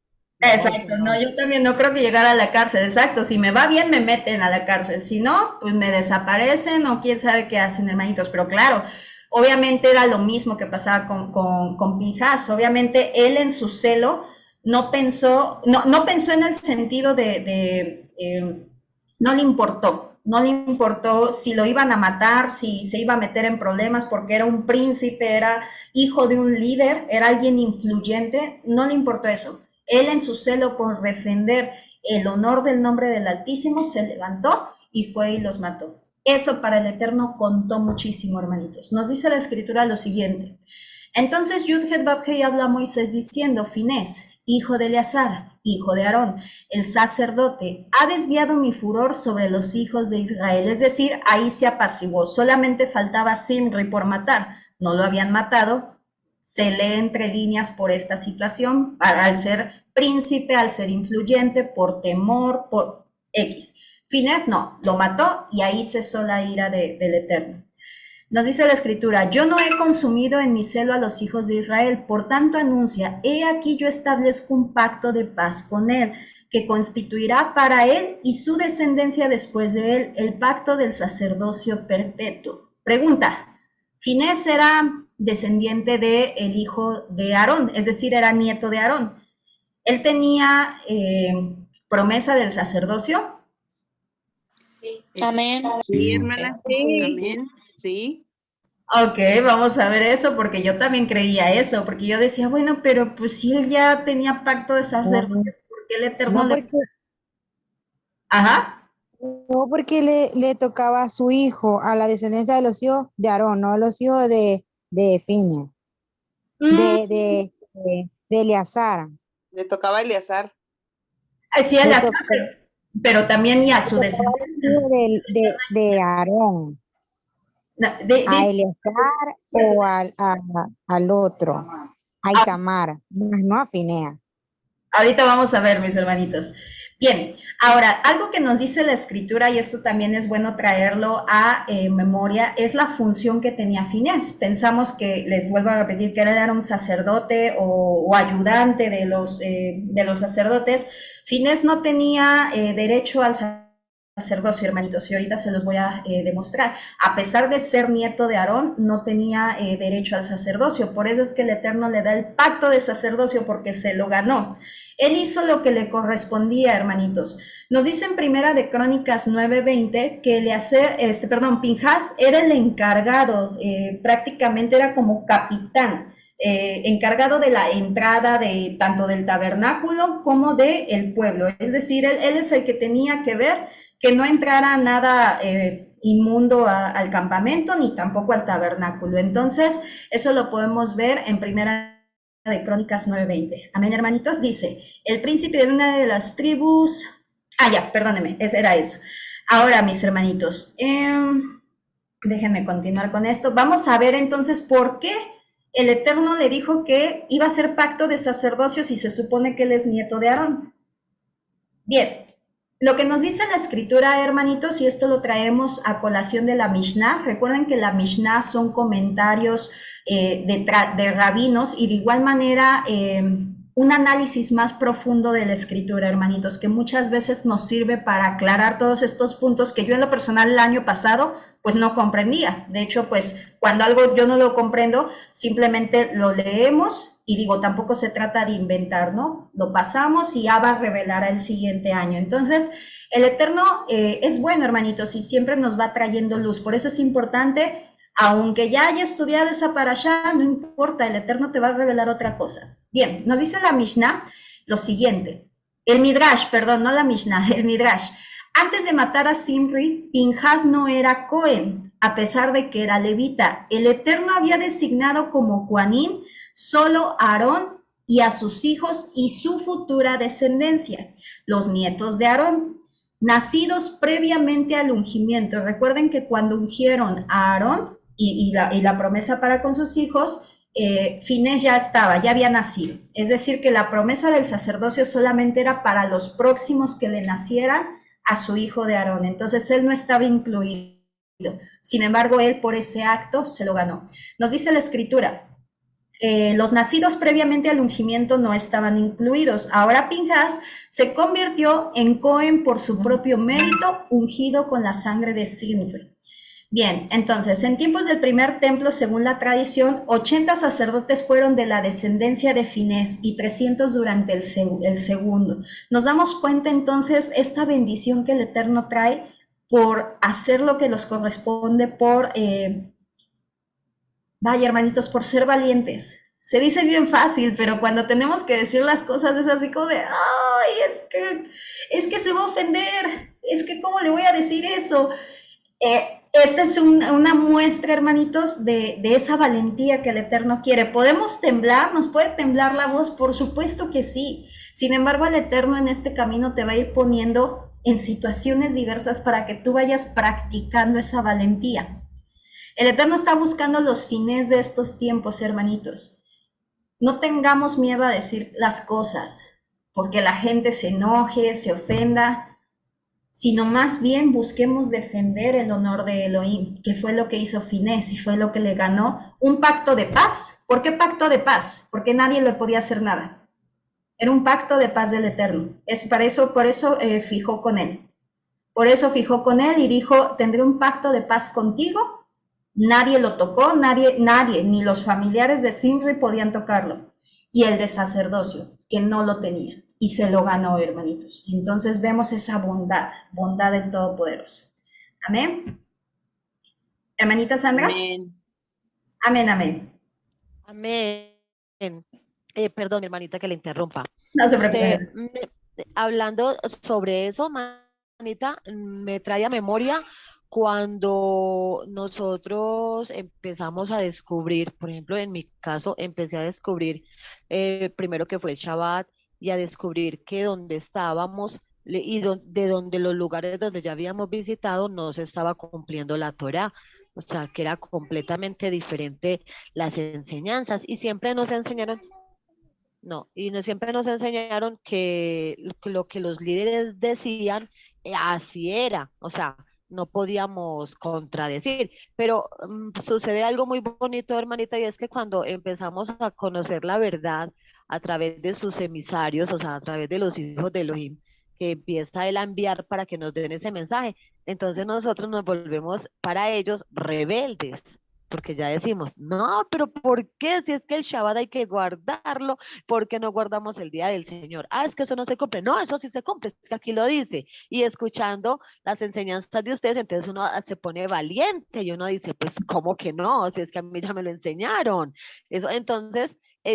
exacto, no, yo también no creo que llegara a la cárcel, exacto, si me va bien me meten a la cárcel, si no, pues me desaparecen o quién sabe qué hacen, hermanitos, pero claro, obviamente era lo mismo que pasaba con Pinjas, obviamente él en su celo no pensó en el sentido no le importó si lo iban a matar, si se iba a meter en problemas porque era un príncipe, era hijo de un líder, era alguien influyente, no le importó eso. Él en su celo por defender el honor del nombre del Altísimo se levantó y fue y los mató. Eso para el Eterno contó muchísimo, hermanitos. Nos dice la Escritura lo siguiente. Entonces Yudhet Babhei habla a Moisés diciendo, Finés, hijo de Eleazar, hijo de Aarón, el sacerdote, ha desviado mi furor sobre los hijos de Israel. Es decir, ahí se apaciguó. Solamente faltaba Zimri por matar, no lo habían matado, se lee entre líneas por esta situación, al ser príncipe, al ser influyente, por temor, por X. Finés no, lo mató y ahí cesó la ira del Eterno. Nos dice la Escritura, yo no he consumido en mi celo a los hijos de Israel, por tanto anuncia, he aquí yo establezco un pacto de paz con él, que constituirá para él y su descendencia después de él el pacto del sacerdocio perpetuo. Pregunta, Finés era descendiente del hijo de Aarón, es decir, era nieto de Aarón. ¿Él tenía promesa del sacerdocio? Amén. Sí, hermana. Sí. Amén. Sí. Ok, vamos a ver eso, porque yo también creía eso, porque yo decía, bueno, pero pues si él ya tenía pacto de sacerdocio, ¿por qué el Eterno No, le... porque, Ajá. no porque le tocaba a su hijo, a la descendencia de los hijos de Aarón, no a los hijos de Finea, de Eleazar. Le tocaba a Eleazar. Sí, Le Eleazar, tocaba pero también ya su a descendencia. los hijos de Aarón, No, a Eleazar o al otro, a Itamar, no a Finea. ahorita vamos a ver, mis hermanitos. Bien, ahora, algo que nos dice la Escritura, y esto también es bueno traerlo a memoria, es la función que tenía Finés. Pensamos que, les vuelvo a repetir, que él era un sacerdote o ayudante de los sacerdotes. Finés no tenía derecho al sacerdocio, hermanitos, y ahorita se los voy a demostrar. A pesar de ser nieto de Aarón, no tenía derecho al sacerdocio. Por eso es que el Eterno le da el pacto de sacerdocio, porque se lo ganó. Él hizo lo que le correspondía, hermanitos. Nos dice en Primera de Crónicas 9:20 que Pinjas era el encargado, prácticamente era como capitán, encargado de la entrada de tanto del tabernáculo como del pueblo. Es decir, él es el que tenía que ver que no entrara nada inmundo al campamento ni tampoco al tabernáculo. Entonces, eso lo podemos ver en Primera de Crónicas 9:20. Amén, hermanitos. Dice, el príncipe de una de las tribus... perdónenme, era eso. Ahora, mis hermanitos, déjenme continuar con esto. Vamos a ver entonces por qué el Eterno le dijo que iba a hacer pacto de sacerdocio si se supone que él es nieto de Aarón. Bien, lo que nos dice la Escritura, hermanitos, y esto lo traemos a colación de la Mishnah. Recuerden que la Mishnah son comentarios de rabinos y de igual manera un análisis más profundo de la Escritura, hermanitos, que muchas veces nos sirve para aclarar todos estos puntos que yo en lo personal el año pasado pues no comprendía. De hecho, pues cuando algo yo no lo comprendo, simplemente lo leemos y digo, tampoco se trata de inventar, ¿no? Lo pasamos y ya va a revelar el siguiente año. Entonces, el Eterno es bueno, hermanitos, y siempre nos va trayendo luz. Por eso es importante, aunque ya haya estudiado esa parashá, no importa, el Eterno te va a revelar otra cosa. Bien, nos dice la Mishnah lo siguiente. El Midrash, perdón, no la Mishnah, el Midrash. Antes de matar a Zimri, Pinjas no era Cohen, a pesar de que era levita. El Eterno había designado como Coanín solo a Aarón y a sus hijos y su futura descendencia, los nietos de Aarón, nacidos previamente al ungimiento. Recuerden que cuando ungieron a Aarón y la promesa para con sus hijos, Finés ya había nacido. Es decir, que la promesa del sacerdocio solamente era para los próximos que le nacieran a su hijo de Aarón. Entonces él no estaba incluido. Sin embargo, él por ese acto se lo ganó. Nos dice la Escritura, los nacidos previamente al ungimiento no estaban incluidos. Ahora Pinjas se convirtió en Cohen por su propio mérito, ungido con la sangre de Zimri. Bien, entonces, en tiempos del primer templo, según la tradición, 80 sacerdotes fueron de la descendencia de Finés y 300 durante el segundo. Nos damos cuenta entonces esta bendición que el Eterno trae por hacer lo que nos corresponde, vaya, hermanitos, por ser valientes. Se dice bien fácil, pero cuando tenemos que decir las cosas es así como de, ay, es que se va a ofender, es que ¿cómo le voy a decir eso? Esta es una muestra, hermanitos, de esa valentía que el Eterno quiere. ¿Podemos temblar? ¿Nos puede temblar la voz? Por supuesto que sí. Sin embargo, el Eterno en este camino te va a ir poniendo en situaciones diversas para que tú vayas practicando esa valentía. El Eterno está buscando los fines de estos tiempos, hermanitos. No tengamos miedo a decir las cosas, porque la gente se enoje, se ofenda, sino más bien busquemos defender el honor de Elohim, que fue lo que hizo Finés y fue lo que le ganó un pacto de paz. ¿Por qué pacto de paz? Porque nadie le podía hacer nada. Era un pacto de paz del Eterno. Por eso fijó con él. Por eso fijó con él y dijo, tendré un pacto de paz contigo. Nadie lo tocó, nadie, ni los familiares de Zimri podían tocarlo. Y el de sacerdocio, que no lo tenía. Y se lo ganó, hermanitos. Entonces vemos esa bondad del Todopoderoso. Amén. Hermanita Sandra. Amén. Amén, amén. Amén. Perdón, hermanita, que le interrumpa. No se preocupe. Hablando sobre eso, hermanita, me trae a memoria cuando nosotros empezamos a descubrir, por ejemplo, en mi caso, empecé a descubrir primero que fue el Shabbat y a descubrir que donde estábamos de donde los lugares donde ya habíamos visitado no se estaba cumpliendo la Torá. O sea, que era completamente diferente las enseñanzas y siempre nos enseñaron, no siempre nos enseñaron que lo que los líderes decían, así era, o sea, no podíamos contradecir, pero sucede algo muy bonito, hermanita, y es que cuando empezamos a conocer la verdad a través de sus emisarios, o sea, a través de los hijos de Elohim, que empieza él a enviar para que nos den ese mensaje, entonces nosotros nos volvemos para ellos rebeldes, porque ya decimos, no, pero ¿por qué? Si es que el Shabbat hay que guardarlo, ¿por qué no guardamos el día del Señor? Ah, es que eso no se cumple. No, eso sí se cumple, es que aquí lo dice. Y escuchando las enseñanzas de ustedes, entonces uno se pone valiente y uno dice, pues, ¿cómo que no? Si es que a mí ya me lo enseñaron. Eso, entonces,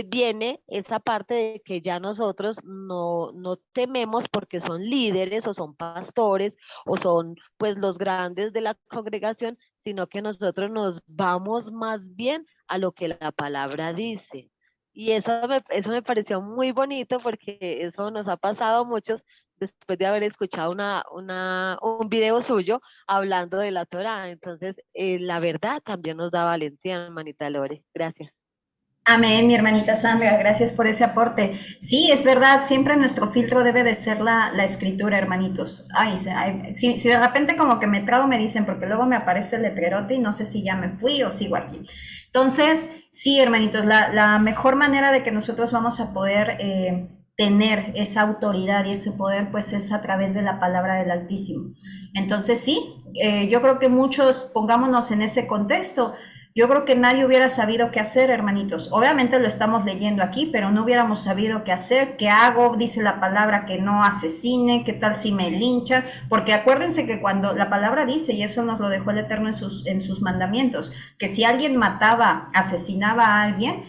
viene esa parte de que ya nosotros no tememos porque son líderes o son pastores o son pues los grandes de la congregación, sino que nosotros nos vamos más bien a lo que la palabra dice. Y eso me pareció muy bonito porque eso nos ha pasado a muchos después de haber escuchado un video suyo hablando de la Torá. Entonces, la verdad también nos da valentía, hermanita Lore. Gracias. Amén, mi hermanita Sandra, gracias por ese aporte. Sí, es verdad, siempre nuestro filtro debe de ser la escritura, hermanitos. Si de repente como que me trago, me dicen, porque luego me aparece el letrerote y no sé si ya me fui o sigo aquí. Entonces, sí, hermanitos, la mejor manera de que nosotros vamos a poder tener esa autoridad y ese poder, pues es a través de la palabra del Altísimo. Entonces, sí, yo creo que muchos, pongámonos en ese contexto, yo creo que nadie hubiera sabido qué hacer, hermanitos. Obviamente lo estamos leyendo aquí, pero no hubiéramos sabido qué hacer, qué hago, dice la palabra que no asesine, qué tal si me lincha, porque acuérdense que cuando la palabra dice, y eso nos lo dejó el Eterno en sus mandamientos, que si alguien mataba, asesinaba a alguien,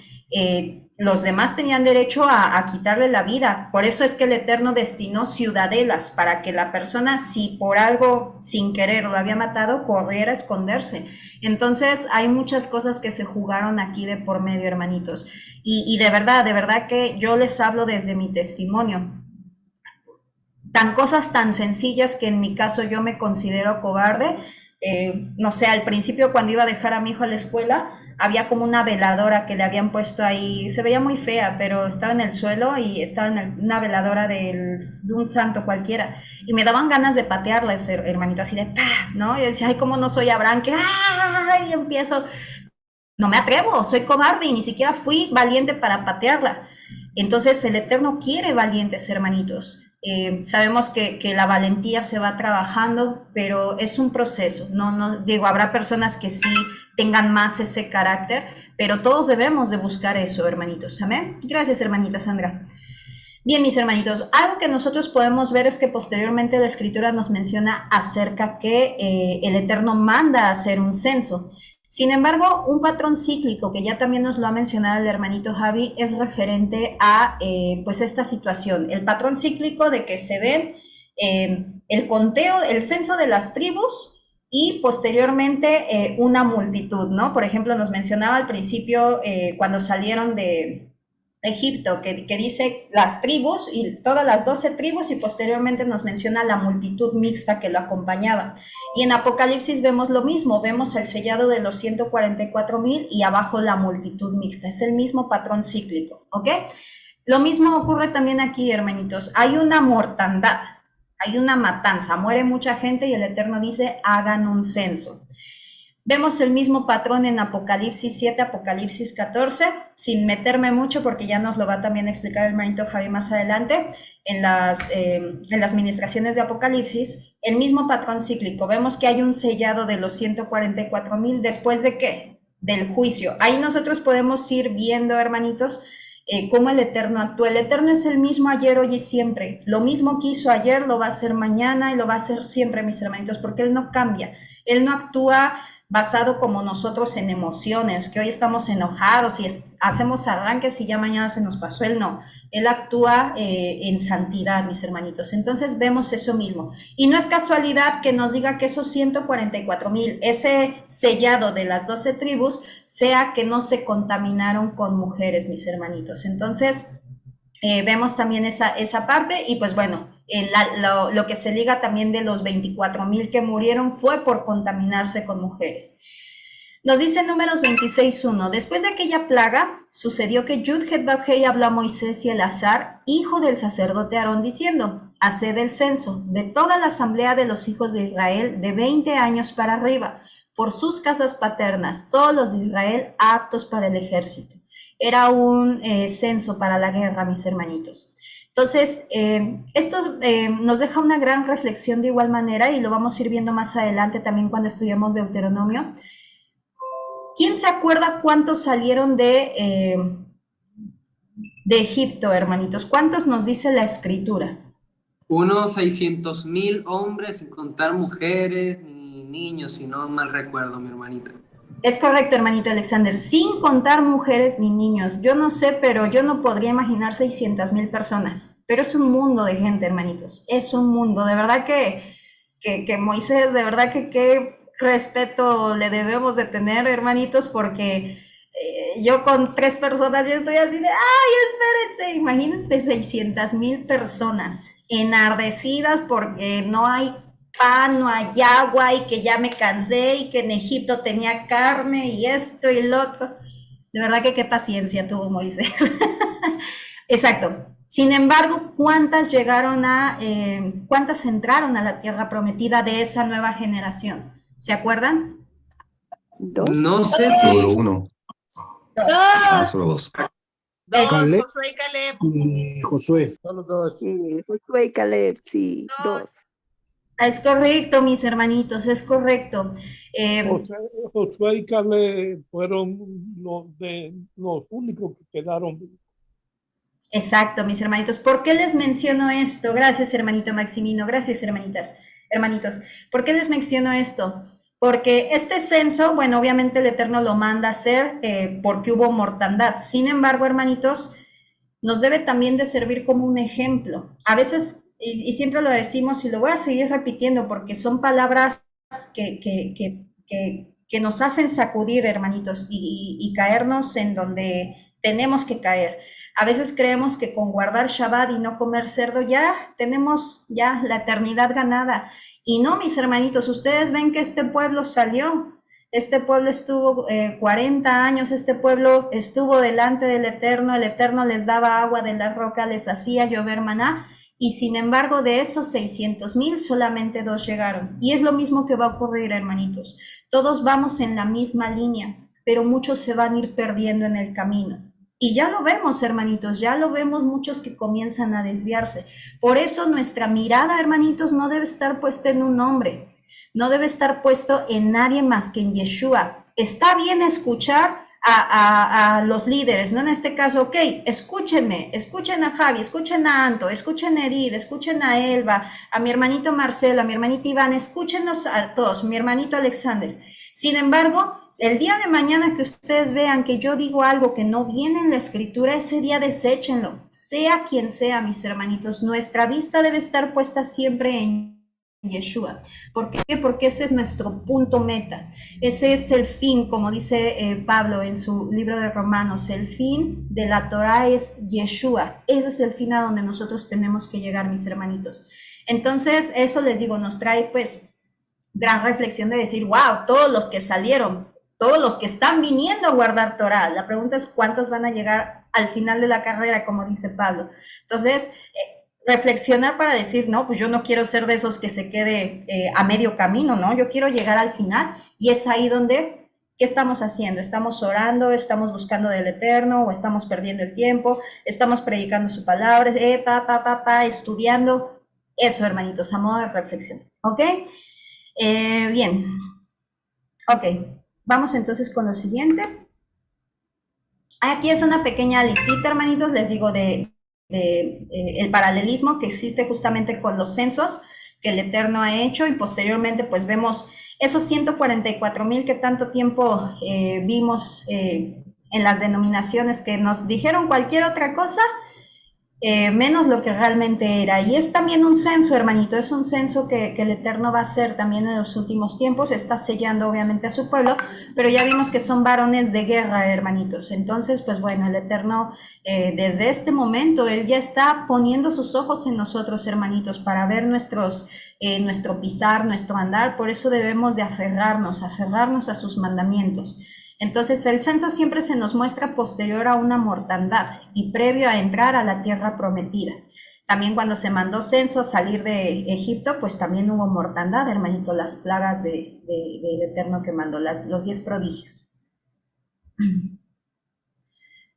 los demás tenían derecho a quitarle la vida. Por eso es que el Eterno destinó ciudadelas, para que la persona, si por algo sin querer lo había matado, corriera a esconderse. Entonces hay muchas cosas que se jugaron aquí de por medio, hermanitos. Y de verdad que yo les hablo desde mi testimonio. Cosas tan sencillas que en mi caso yo me considero cobarde. No sé, al principio cuando iba a dejar a mi hijo a la escuela, había como una veladora que le habían puesto ahí, se veía muy fea, pero estaba en el suelo y estaba en una veladora de un santo cualquiera, y me daban ganas de patearla, hermanito, así de ¡pah! ¿No? Y yo decía, ay, ¿cómo no soy Abraham? Que ¡ay! Y empiezo, no me atrevo, soy cobarde y ni siquiera fui valiente para patearla. Entonces el Eterno quiere valientes, hermanitos. Sabemos que la valentía se va trabajando, pero es un proceso. No digo, habrá personas que sí tengan más ese carácter, pero todos debemos de buscar eso, hermanitos. Amén. Gracias, hermanita Sandra. Bien, mis hermanitos, algo que nosotros podemos ver es que posteriormente la Escritura nos menciona acerca que el Eterno manda a hacer un censo. Sin embargo, un patrón cíclico, que ya también nos lo ha mencionado el hermanito Javi, es referente a pues esta situación. El patrón cíclico de que se ven el conteo, el censo de las tribus y posteriormente una multitud, ¿no? Por ejemplo, nos mencionaba al principio cuando salieron de Egipto, que dice las tribus y todas las 12 tribus, y posteriormente nos menciona la multitud mixta que lo acompañaba. Y en Apocalipsis vemos lo mismo, vemos el sellado de los 144,000 y abajo la multitud mixta. Es el mismo patrón cíclico, ¿ok? Lo mismo ocurre también aquí, hermanitos. Hay una mortandad, hay una matanza, muere mucha gente y el Eterno dice, hagan un censo. Vemos el mismo patrón en Apocalipsis 7, Apocalipsis 14, sin meterme mucho porque ya nos lo va también a explicar el hermanito Javi más adelante en las ministraciones de Apocalipsis. El mismo patrón cíclico. Vemos que hay un sellado de los 144,000 después de ¿qué? Del juicio. Ahí nosotros podemos ir viendo, hermanitos, cómo el Eterno actúa. El Eterno es el mismo ayer, hoy y siempre. Lo mismo que hizo ayer lo va a hacer mañana y lo va a hacer siempre, mis hermanitos, porque Él no cambia. Él no actúa basado como nosotros en emociones, que hoy estamos enojados y hacemos arranques y ya mañana se nos pasó. Él no, Él actúa en santidad, mis hermanitos. Entonces vemos eso mismo. Y no es casualidad que nos diga que esos 144,000, ese sellado de las 12 tribus, sea que no se contaminaron con mujeres, mis hermanitos. Entonces vemos también esa parte y pues bueno, lo que se liga también de los 24,000 que murieron fue por contaminarse con mujeres. Nos dice Números 26:1, después de aquella plaga, sucedió que Yud-Het-Vab-Hei habló a Moisés y Eleazar, hijo del sacerdote Aarón, diciendo, haced el censo de toda la asamblea de los hijos de Israel de 20 años para arriba, por sus casas paternas, todos los de Israel aptos para el ejército. Era un censo para la guerra, mis hermanitos. Entonces, esto nos deja una gran reflexión de igual manera y lo vamos a ir viendo más adelante también cuando estudiemos Deuteronomio. ¿Quién se acuerda cuántos salieron de Egipto, hermanitos? ¿Cuántos nos dice la escritura? Unos 600,000 hombres, sin contar mujeres ni niños, si no mal recuerdo, mi hermanito. Es correcto, hermanito Alexander, sin contar mujeres ni niños. Yo no sé, pero yo no podría imaginar 600,000 personas. Pero es un mundo de gente, hermanitos. Es un mundo. De verdad que Moisés, de verdad que qué respeto le debemos de tener, hermanitos, porque yo con 3 personas yo estoy así de, ¡ay, espérense! Imagínense 600,000 personas enardecidas porque no hay pan, no hay agua y que ya me cansé y que en Egipto tenía carne y esto y lo otro. De verdad que qué paciencia tuvo Moisés. Exacto. Sin embargo, ¿cuántas entraron a la tierra prometida de esa nueva generación? ¿Se acuerdan? 2. No sé si... Solo uno. Solo dos. Dos, Caleb. Josué y Caleb. Y Josué. Solo 2. Josué y Caleb, sí, 2. Es correcto, mis hermanitos, es correcto. Josué y Caleb fueron los únicos que quedaron. Exacto, mis hermanitos. ¿Por qué les menciono esto? Gracias, hermanito Maximino. Gracias, hermanitos. ¿Por qué les menciono esto? Porque este censo, bueno, obviamente el Eterno lo manda a hacer porque hubo mortandad. Sin embargo, hermanitos, nos debe también de servir como un ejemplo. A veces, y siempre lo decimos y lo voy a seguir repitiendo porque son palabras que nos hacen sacudir, hermanitos, y caernos en donde tenemos que caer. A veces creemos que con guardar Shabbat y no comer cerdo ya tenemos ya la eternidad ganada. Y no, mis hermanitos, ustedes ven que este pueblo salió, este pueblo estuvo 40 años, este pueblo estuvo delante del Eterno, el Eterno les daba agua de la roca, les hacía llover maná, y sin embargo de esos 600,000 solamente 2 llegaron. Y es lo mismo que va a ocurrir, hermanitos. Todos vamos en la misma línea, pero muchos se van a ir perdiendo en el camino. Y ya lo vemos, hermanitos, ya lo vemos muchos que comienzan a desviarse. Por eso nuestra mirada, hermanitos, no debe estar puesta en un hombre, no debe estar puesto en nadie más que en Yeshua. Está bien escuchar a los líderes, ¿no? En este caso, ok, escúchenme, escuchen a Javi, escuchen a Anto, escuchen a Edith, escuchen a Elba, a mi hermanito Marcelo, a mi hermanito Iván, escúchenos a todos, mi hermanito Alexander. Sin embargo, el día de mañana que ustedes vean que yo digo algo que no viene en la escritura, ese día deséchenlo, sea quien sea, mis hermanitos. Nuestra vista debe estar puesta siempre en Yeshua. ¿Por qué? Porque ese es nuestro punto meta. Ese es el fin, como dice Pablo en su libro de Romanos, el fin de la Torah es Yeshua. Ese es el fin a donde nosotros tenemos que llegar, mis hermanitos. Entonces, eso les digo, nos trae pues gran reflexión de decir, wow, todos los que salieron, todos los que están viniendo a guardar Torah. La pregunta es cuántos van a llegar al final de la carrera, como dice Pablo. Entonces, reflexionar para decir, no, pues yo no quiero ser de esos que se quede a medio camino, ¿no? Yo quiero llegar al final, y es ahí donde, ¿qué estamos haciendo? ¿Estamos orando, estamos buscando del Eterno, o estamos perdiendo el tiempo, estamos predicando su palabra, estudiando? Eso, hermanitos, a modo de reflexión, ¿ok? Bien, ok, vamos entonces con lo siguiente. Aquí es una pequeña listita, hermanitos, les digo, el paralelismo que existe justamente con los censos que el Eterno ha hecho, y posteriormente pues vemos esos 144,000 que tanto tiempo vimos en las denominaciones que nos dijeron cualquier otra cosa menos lo que realmente era. Y es también un censo, hermanito, es un censo que el Eterno va a hacer también en los últimos tiempos. Está sellando obviamente a su pueblo, pero ya vimos que son varones de guerra, hermanitos. Entonces, pues bueno, el Eterno desde este momento, Él ya está poniendo sus ojos en nosotros, hermanitos, para ver nuestro pisar, nuestro andar. Por eso debemos de aferrarnos a sus mandamientos. Entonces, el censo siempre se nos muestra posterior a una mortandad y previo a entrar a la tierra prometida. También cuando se mandó censo a salir de Egipto, pues también hubo mortandad, hermanito, las plagas del Eterno que mandó, los 10 prodigios.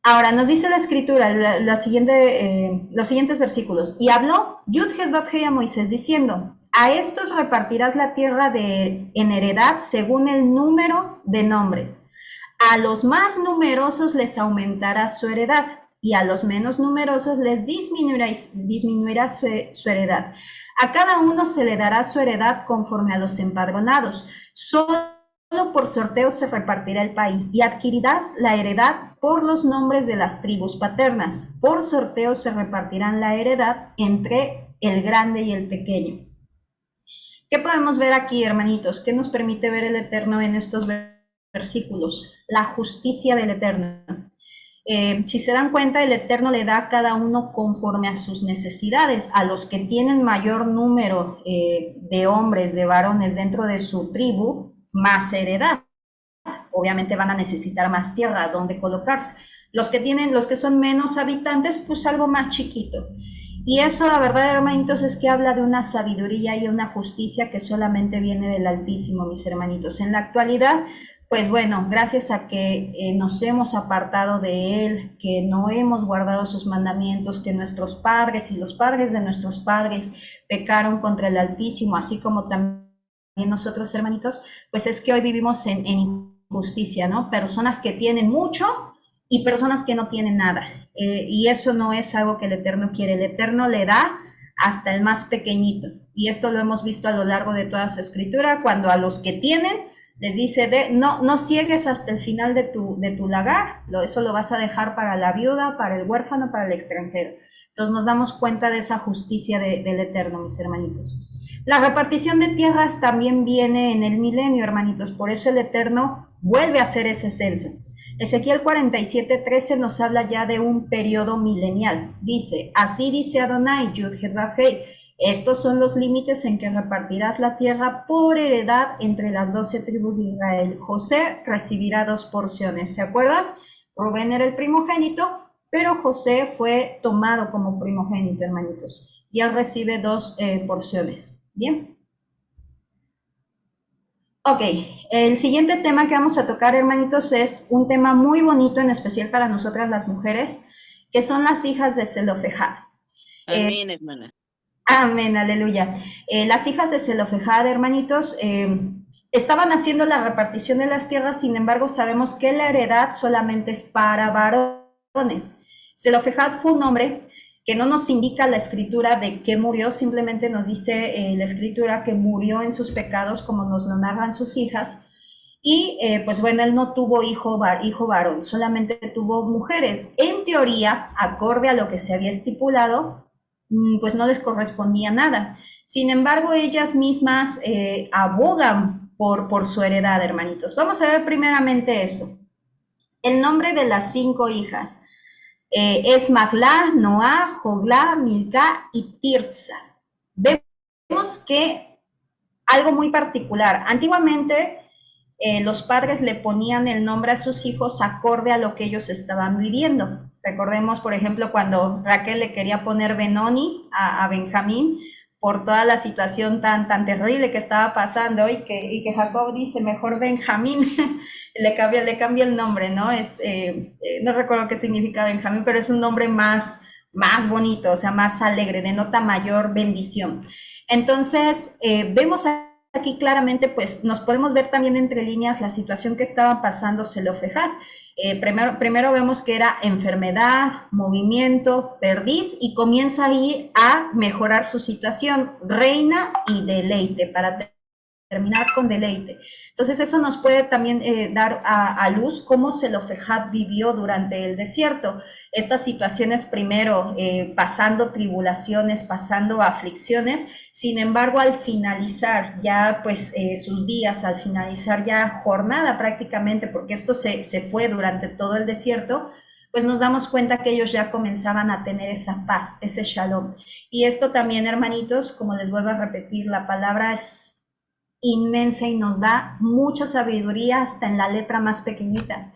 Ahora, nos dice la Escritura, los siguientes versículos. Y habló Yud-Heh-Vav-Heh a Moisés diciendo, a estos repartirás la tierra en heredad según el número de nombres. A los más numerosos les aumentará su heredad, y a los menos numerosos les disminuirá su heredad. A cada uno se le dará su heredad conforme a los empadronados. Solo por sorteo se repartirá el país, y adquirirás la heredad por los nombres de las tribus paternas. Por sorteo se repartirán la heredad entre el grande y el pequeño. ¿Qué podemos ver aquí, hermanitos? ¿Qué nos permite ver el Eterno en estos versículos? La justicia del Eterno. Si se dan cuenta, el Eterno le da a cada uno conforme a sus necesidades. A los que tienen mayor número de hombres, de varones dentro de su tribu, más heredad. Obviamente van a necesitar más tierra donde colocarse. Los que son menos habitantes, pues algo más chiquito. Y eso, la verdad, hermanitos, es que habla de una sabiduría y una justicia que solamente viene del Altísimo, mis hermanitos. En la actualidad, pues bueno, gracias a que nos hemos apartado de Él, que no hemos guardado sus mandamientos, que nuestros padres y los padres de nuestros padres pecaron contra el Altísimo, así como también nosotros, hermanitos, pues es que hoy vivimos en injusticia, ¿no? Personas que tienen mucho y personas que no tienen nada. Y eso no es algo que el Eterno quiere. El Eterno le da hasta el más pequeñito. Y esto lo hemos visto a lo largo de toda su escritura, cuando a los que tienen les dice, no ciegues hasta el final de tu lagar, eso lo vas a dejar para la viuda, para el huérfano, para el extranjero. Entonces nos damos cuenta de esa justicia del Eterno, mis hermanitos. La repartición de tierras también viene en el milenio, hermanitos, por eso el Eterno vuelve a hacer ese censo. Ezequiel 47:13 nos habla ya de un periodo milenial. Dice, así dice Adonai, Yud-Heh-Vav-Heh, estos son los límites en que repartirás la tierra por heredad entre las 12 tribus de Israel. José recibirá 2 porciones, ¿se acuerdan? Rubén era el primogénito, pero José fue tomado como primogénito, hermanitos, y él recibe 2 porciones. Bien. Ok, el siguiente tema que vamos a tocar, hermanitos, es un tema muy bonito, en especial para nosotras las mujeres, que son las hijas de Zelofejad. Amén, hermana. Amén, aleluya. Las hijas de Zelofejad, hermanitos, estaban haciendo la repartición de las tierras, sin embargo, sabemos que la heredad solamente es para varones. Zelofejad fue un hombre que no nos indica la escritura de que murió, simplemente nos dice la escritura que murió en sus pecados, como nos lo narran sus hijas, y pues bueno, él no tuvo hijo varón, solamente tuvo mujeres. En teoría, acorde a lo que se había estipulado, pues no les correspondía nada. Sin embargo, ellas mismas abogan por su heredad, hermanitos. Vamos a ver primeramente esto. El nombre de las 5 hijas es Maglá, Noá, Joglá, Milcá y Tirza. Vemos que algo muy particular. Antiguamente los padres le ponían el nombre a sus hijos acorde a lo que ellos estaban viviendo. Recordemos, por ejemplo, cuando Raquel le quería poner Benoni a Benjamín por toda la situación tan terrible que estaba pasando y que Jacob dice, mejor Benjamín, le cambia el nombre, ¿no? No recuerdo qué significa Benjamín, pero es un nombre más bonito, o sea, más alegre, denota mayor bendición. Entonces, vemos aquí claramente, pues nos podemos ver también entre líneas la situación que estaba pasando Zelofejad. Primero vemos que era enfermedad, movimiento, perdiz, y comienza ahí a mejorar su situación, reina y deleite, para terminar con deleite. Entonces eso nos puede también dar a luz cómo Zelofejad vivió durante el desierto. Estas situaciones primero pasando tribulaciones, pasando aflicciones, sin embargo al finalizar ya pues sus días, al finalizar ya jornada prácticamente, porque esto se fue durante todo el desierto, pues nos damos cuenta que ellos ya comenzaban a tener esa paz, ese shalom. Y esto también, hermanitos, como les vuelvo a repetir, la palabra es inmensa y nos da mucha sabiduría hasta en la letra más pequeñita.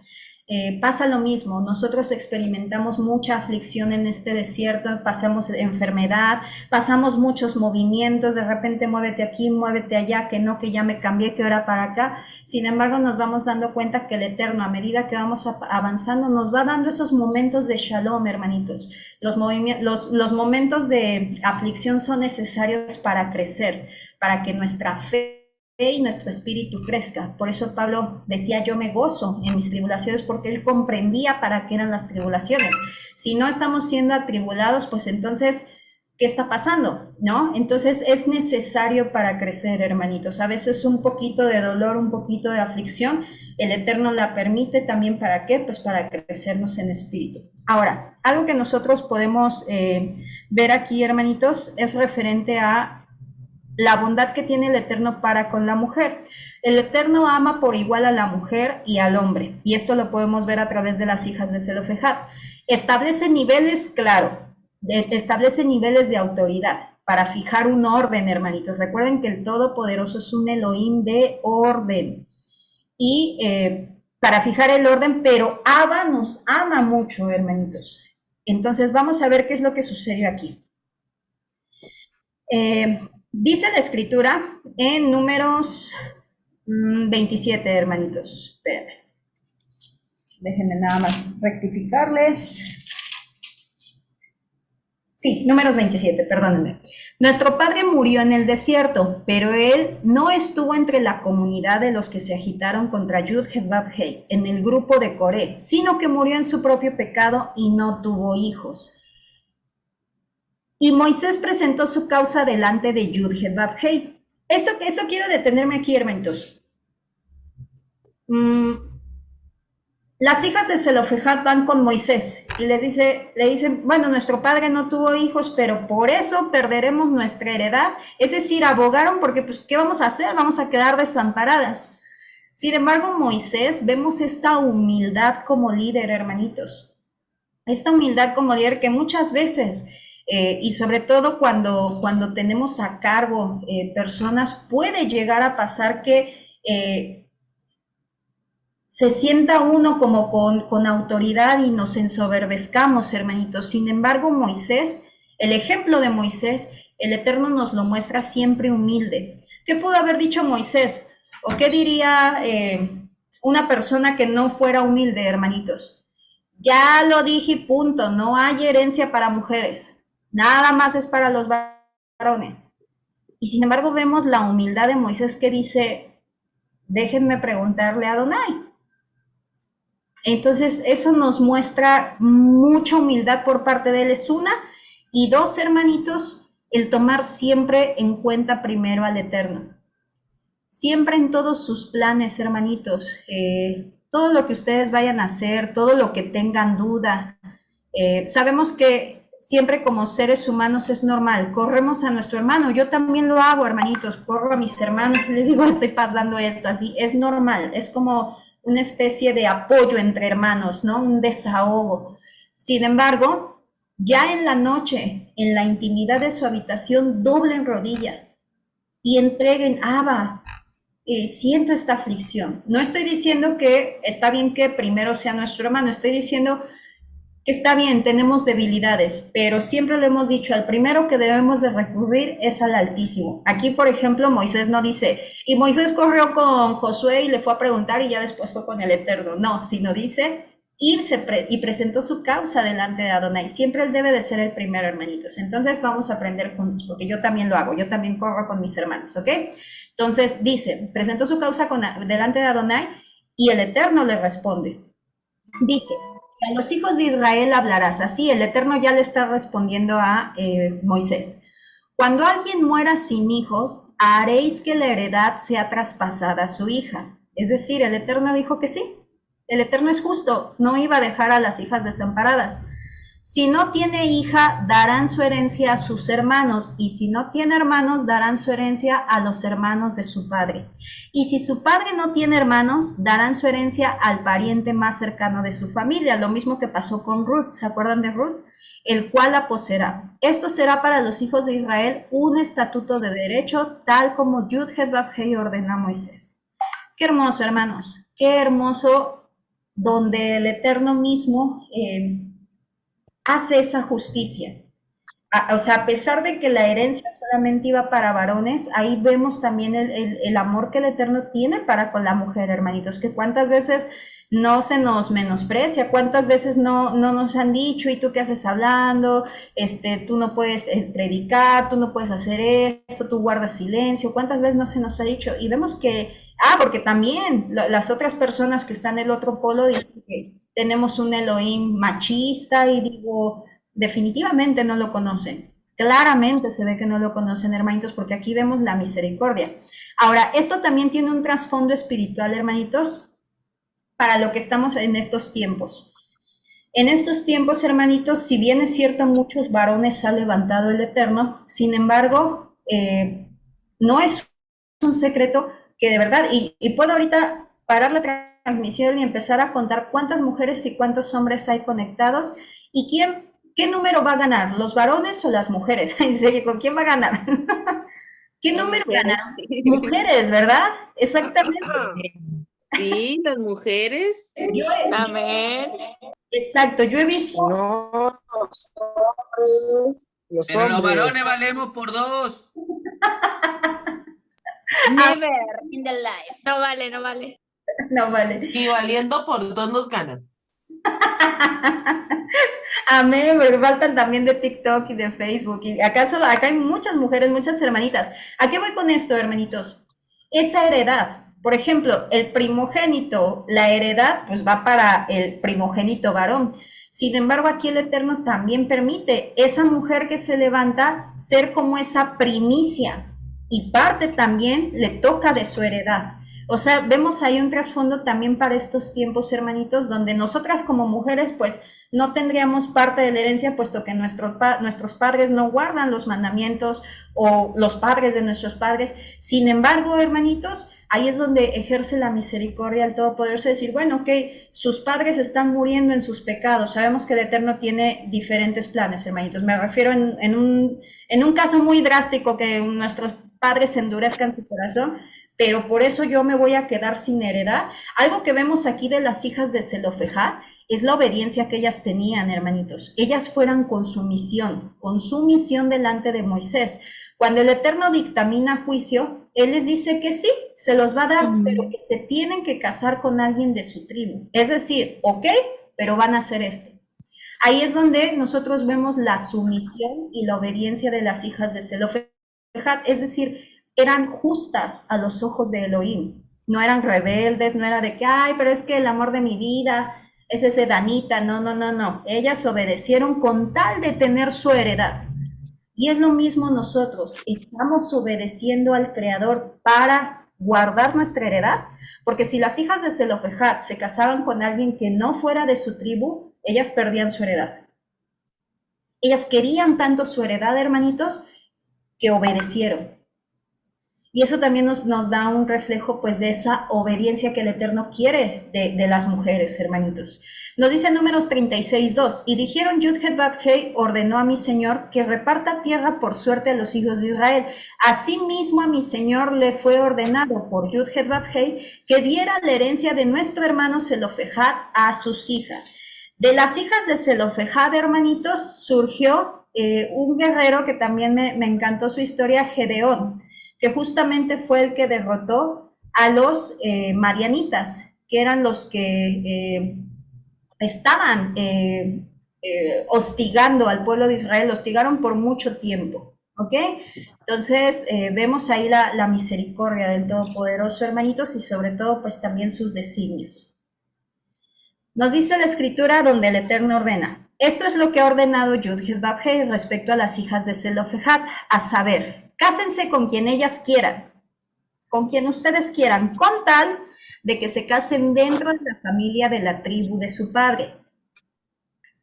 Pasa lo mismo, nosotros experimentamos mucha aflicción en este desierto, pasamos enfermedad, pasamos muchos movimientos, de repente muévete aquí, muévete allá, que no, que ya me cambié, que ahora para acá. Sin embargo, nos vamos dando cuenta que el Eterno, a medida que vamos avanzando, nos va dando esos momentos de shalom, hermanitos. Los momentos de aflicción son necesarios para crecer, para que nuestra fe y nuestro espíritu crezca. Por eso Pablo decía, yo me gozo en mis tribulaciones, porque él comprendía para qué eran las tribulaciones. Si no estamos siendo atribulados, pues entonces, ¿qué está pasando? ¿No? Entonces es necesario para crecer, hermanitos. A veces un poquito de dolor, un poquito de aflicción, el Eterno la permite también. ¿Para qué? Pues para crecernos en espíritu. Ahora, algo que nosotros podemos ver aquí, hermanitos, es referente a la bondad que tiene el Eterno para con la mujer. El Eterno ama por igual a la mujer y al hombre, y esto lo podemos ver a través de las hijas de Zelofejad. Establece niveles, claro, establece niveles de autoridad para fijar un orden, hermanitos. Recuerden que el Todopoderoso es un Elohim de orden, y para fijar el orden, pero Abba nos ama mucho, hermanitos. Entonces vamos a ver qué es lo que sucedió aquí. Dice la escritura en Números 27, hermanitos. Espérenme. Déjenme nada más rectificarles. Sí, Números 27, perdónenme. Nuestro padre murió en el desierto, pero él no estuvo entre la comunidad de los que se agitaron contra Yud-Heh-Vav-Hei en el grupo de Coré, sino que murió en su propio pecado y no tuvo hijos. Y Moisés presentó su causa delante de Yud-Heh-Vav-Hei. Esto quiero detenerme aquí, hermanitos. Las hijas de Zelofejad van con Moisés y le dicen, bueno, nuestro padre no tuvo hijos, pero por eso perderemos nuestra heredad. Es decir, abogaron porque, pues, ¿qué vamos a hacer? Vamos a quedar desamparadas. Sin embargo, Moisés, vemos esta humildad como líder, hermanitos. Esta humildad como líder que muchas veces... y sobre todo cuando tenemos a cargo personas, puede llegar a pasar que se sienta uno como con autoridad y nos ensoberbezcamos, hermanitos. Sin embargo, Moisés, el ejemplo de Moisés, el Eterno nos lo muestra siempre humilde. ¿Qué pudo haber dicho Moisés? ¿O qué diría una persona que no fuera humilde, hermanitos? Ya lo dije y punto, no hay herencia para mujeres. Nada más es para los varones. Y sin embargo vemos la humildad de Moisés, que dice, déjenme preguntarle a Adonai. Entonces eso nos muestra mucha humildad por parte de él, es una. Y dos, hermanitos, el tomar siempre en cuenta primero al Eterno. Siempre en todos sus planes, hermanitos, todo lo que ustedes vayan a hacer, todo lo que tengan duda, sabemos que siempre como seres humanos es normal, corremos a nuestro hermano, yo también lo hago, hermanitos, corro a mis hermanos y les digo, estoy pasando esto, así, es normal, es como una especie de apoyo entre hermanos, ¿no? Un desahogo. Sin embargo, ya en la noche, en la intimidad de su habitación, doblen rodilla y entreguen, Abba, siento esta aflicción. No estoy diciendo que está bien que primero sea nuestro hermano, estoy diciendo que está bien, tenemos debilidades, pero siempre lo hemos dicho, al primero que debemos de recurrir es al Altísimo. Aquí, por ejemplo, Moisés no dice, y Moisés corrió con Josué y le fue a preguntar y ya después fue con el Eterno, no, sino dice, y presentó su causa delante de Adonai. Siempre él debe de ser el primero, hermanitos. Entonces vamos a aprender juntos, porque yo también lo hago, yo también corro con mis hermanos, ¿ok? Entonces dice, presentó su causa delante de Adonai y el Eterno le responde. Dice, a los hijos de Israel hablarás así, el Eterno ya le está respondiendo a Moisés. Cuando alguien muera sin hijos, haréis que la heredad sea traspasada a su hija. Es decir, el Eterno dijo que sí. El Eterno es justo, no iba a dejar a las hijas desamparadas. Si no tiene hija, darán su herencia a sus hermanos, y si no tiene hermanos, darán su herencia a los hermanos de su padre. Y si su padre no tiene hermanos, darán su herencia al pariente más cercano de su familia, lo mismo que pasó con Ruth, ¿se acuerdan de Ruth? El cual la poseerá. Esto será para los hijos de Israel un estatuto de derecho, tal como Yud-Het-Vav-Hei ordena a Moisés. Qué hermoso, hermanos, qué hermoso, donde el Eterno mismo hace esa justicia. O sea, a pesar de que la herencia solamente iba para varones, ahí vemos también el amor que el Eterno tiene para con la mujer, hermanitos, que cuántas veces no se nos menosprecia, cuántas veces no nos han dicho, ¿y tú qué haces hablando? Tú no puedes predicar, tú no puedes hacer esto, tú guardas silencio, cuántas veces no se nos ha dicho. Y vemos que, porque también las otras personas que están en el otro polo dicen que tenemos un Elohim machista, y digo, definitivamente no lo conocen. Claramente se ve que no lo conocen, hermanitos, porque aquí vemos la misericordia. Ahora, esto también tiene un trasfondo espiritual, hermanitos, para lo que estamos en estos tiempos. En estos tiempos, hermanitos, si bien es cierto, muchos varones ha levantado el Eterno, sin embargo, no es un secreto que de verdad, y puedo ahorita parar la transmisión y empezar a contar cuántas mujeres y cuántos hombres hay conectados, y ¿qué número va a ganar? ¿Los varones o las mujeres? En serio, ¿con quién va a ganar? ¿Qué número gana? Mujeres, ¿verdad? Exactamente. Sí, las mujeres. Amén. Exacto, yo he visto. No, los Pero los hombres. varones valemos por 2. Never in the life. No vale, no vale. No vale. Y valiendo por 2 nos ganan. Amén, pero faltan también de TikTok y de Facebook. Y acá hay muchas mujeres, muchas hermanitas. ¿A qué voy con esto, hermanitos? Esa heredad. Por ejemplo, el primogénito, la heredad, pues va para el primogénito varón. Sin embargo, aquí el Eterno también permite esa mujer que se levanta ser como esa primicia, y parte también le toca de su heredad. O sea, vemos ahí un trasfondo también para estos tiempos, hermanitos, donde nosotras como mujeres, pues, no tendríamos parte de la herencia, puesto que nuestros padres no guardan los mandamientos, o los padres de nuestros padres. Sin embargo, hermanitos, ahí es donde ejerce la misericordia al Todopoderoso, decir, bueno, ok, sus padres están muriendo en sus pecados. Sabemos que el Eterno tiene diferentes planes, hermanitos. Me refiero en un caso muy drástico, que nuestros padres endurezcan su corazón, pero por eso yo me voy a quedar sin heredad. Algo que vemos aquí de las hijas de Zelofejad es la obediencia que ellas tenían, hermanitos. Ellas fueron con su misión delante de Moisés. Cuando el Eterno dictamina juicio, Él les dice que sí, se los va a dar, pero que se tienen que casar con alguien de su tribu. Es decir, ok, pero van a hacer esto. Ahí es donde nosotros vemos la sumisión y la obediencia de las hijas de Zelofejad. Es decir, eran justas a los ojos de Elohim. No eran rebeldes, no era de que, ay, pero es que el amor de mi vida es ese Danita. No. Ellas obedecieron con tal de tener su heredad. Y es lo mismo nosotros, estamos obedeciendo al Creador para guardar nuestra heredad, porque si las hijas de Zelofejad se casaban con alguien que no fuera de su tribu, ellas perdían su heredad. Ellas querían tanto su heredad, hermanitos, que obedecieron. Y eso también nos da un reflejo pues de esa obediencia que el Eterno quiere de las mujeres, hermanitos. Nos dice Números 36:2, y dijeron Yud-Het-Vab-Hei ordenó a mi Señor que reparta tierra por suerte a los hijos de Israel. Asimismo a mi Señor le fue ordenado por Yud-Het-Vab-Hei que diera la herencia de nuestro hermano Zelofejad a sus hijas. De las hijas de Zelofejad, hermanitos, surgió un guerrero que también me encantó su historia, Gedeón, que justamente fue el que derrotó a los madianitas, que eran los que estaban hostigando al pueblo de Israel, lo hostigaron por mucho tiempo, ¿ok? Entonces vemos ahí la misericordia del Todopoderoso, hermanitos, y sobre todo pues también sus designios. Nos dice la Escritura donde el Eterno ordena, esto es lo que ha ordenado Yud-Het-Vab-Hei respecto a las hijas de Zelofejad, a saber, cásense con quien ellas quieran, con quien ustedes quieran, con tal de que se casen dentro de la familia de la tribu de su padre,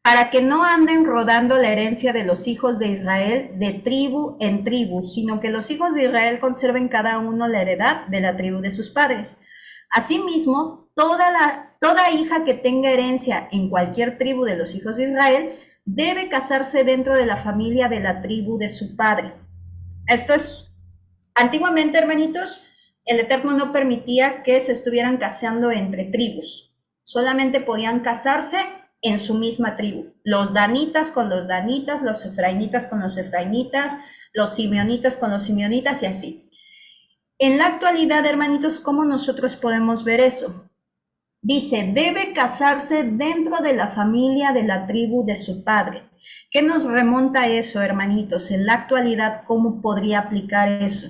para que no anden rodando la herencia de los hijos de Israel de tribu en tribu, sino que los hijos de Israel conserven cada uno la heredad de la tribu de sus padres. Asimismo, toda hija que tenga herencia en cualquier tribu de los hijos de Israel debe casarse dentro de la familia de la tribu de su padre. Esto es, antiguamente, hermanitos, el Eterno no permitía que se estuvieran casando entre tribus. Solamente podían casarse en su misma tribu. Los danitas con los danitas, los efraimitas con los efraimitas, los simeonitas con los simeonitas y así. En la actualidad, hermanitos, ¿cómo nosotros podemos ver eso? Dice, debe casarse dentro de la familia de la tribu de su padre. ¿Qué nos remonta eso, hermanitos? En la actualidad, ¿cómo podría aplicar eso?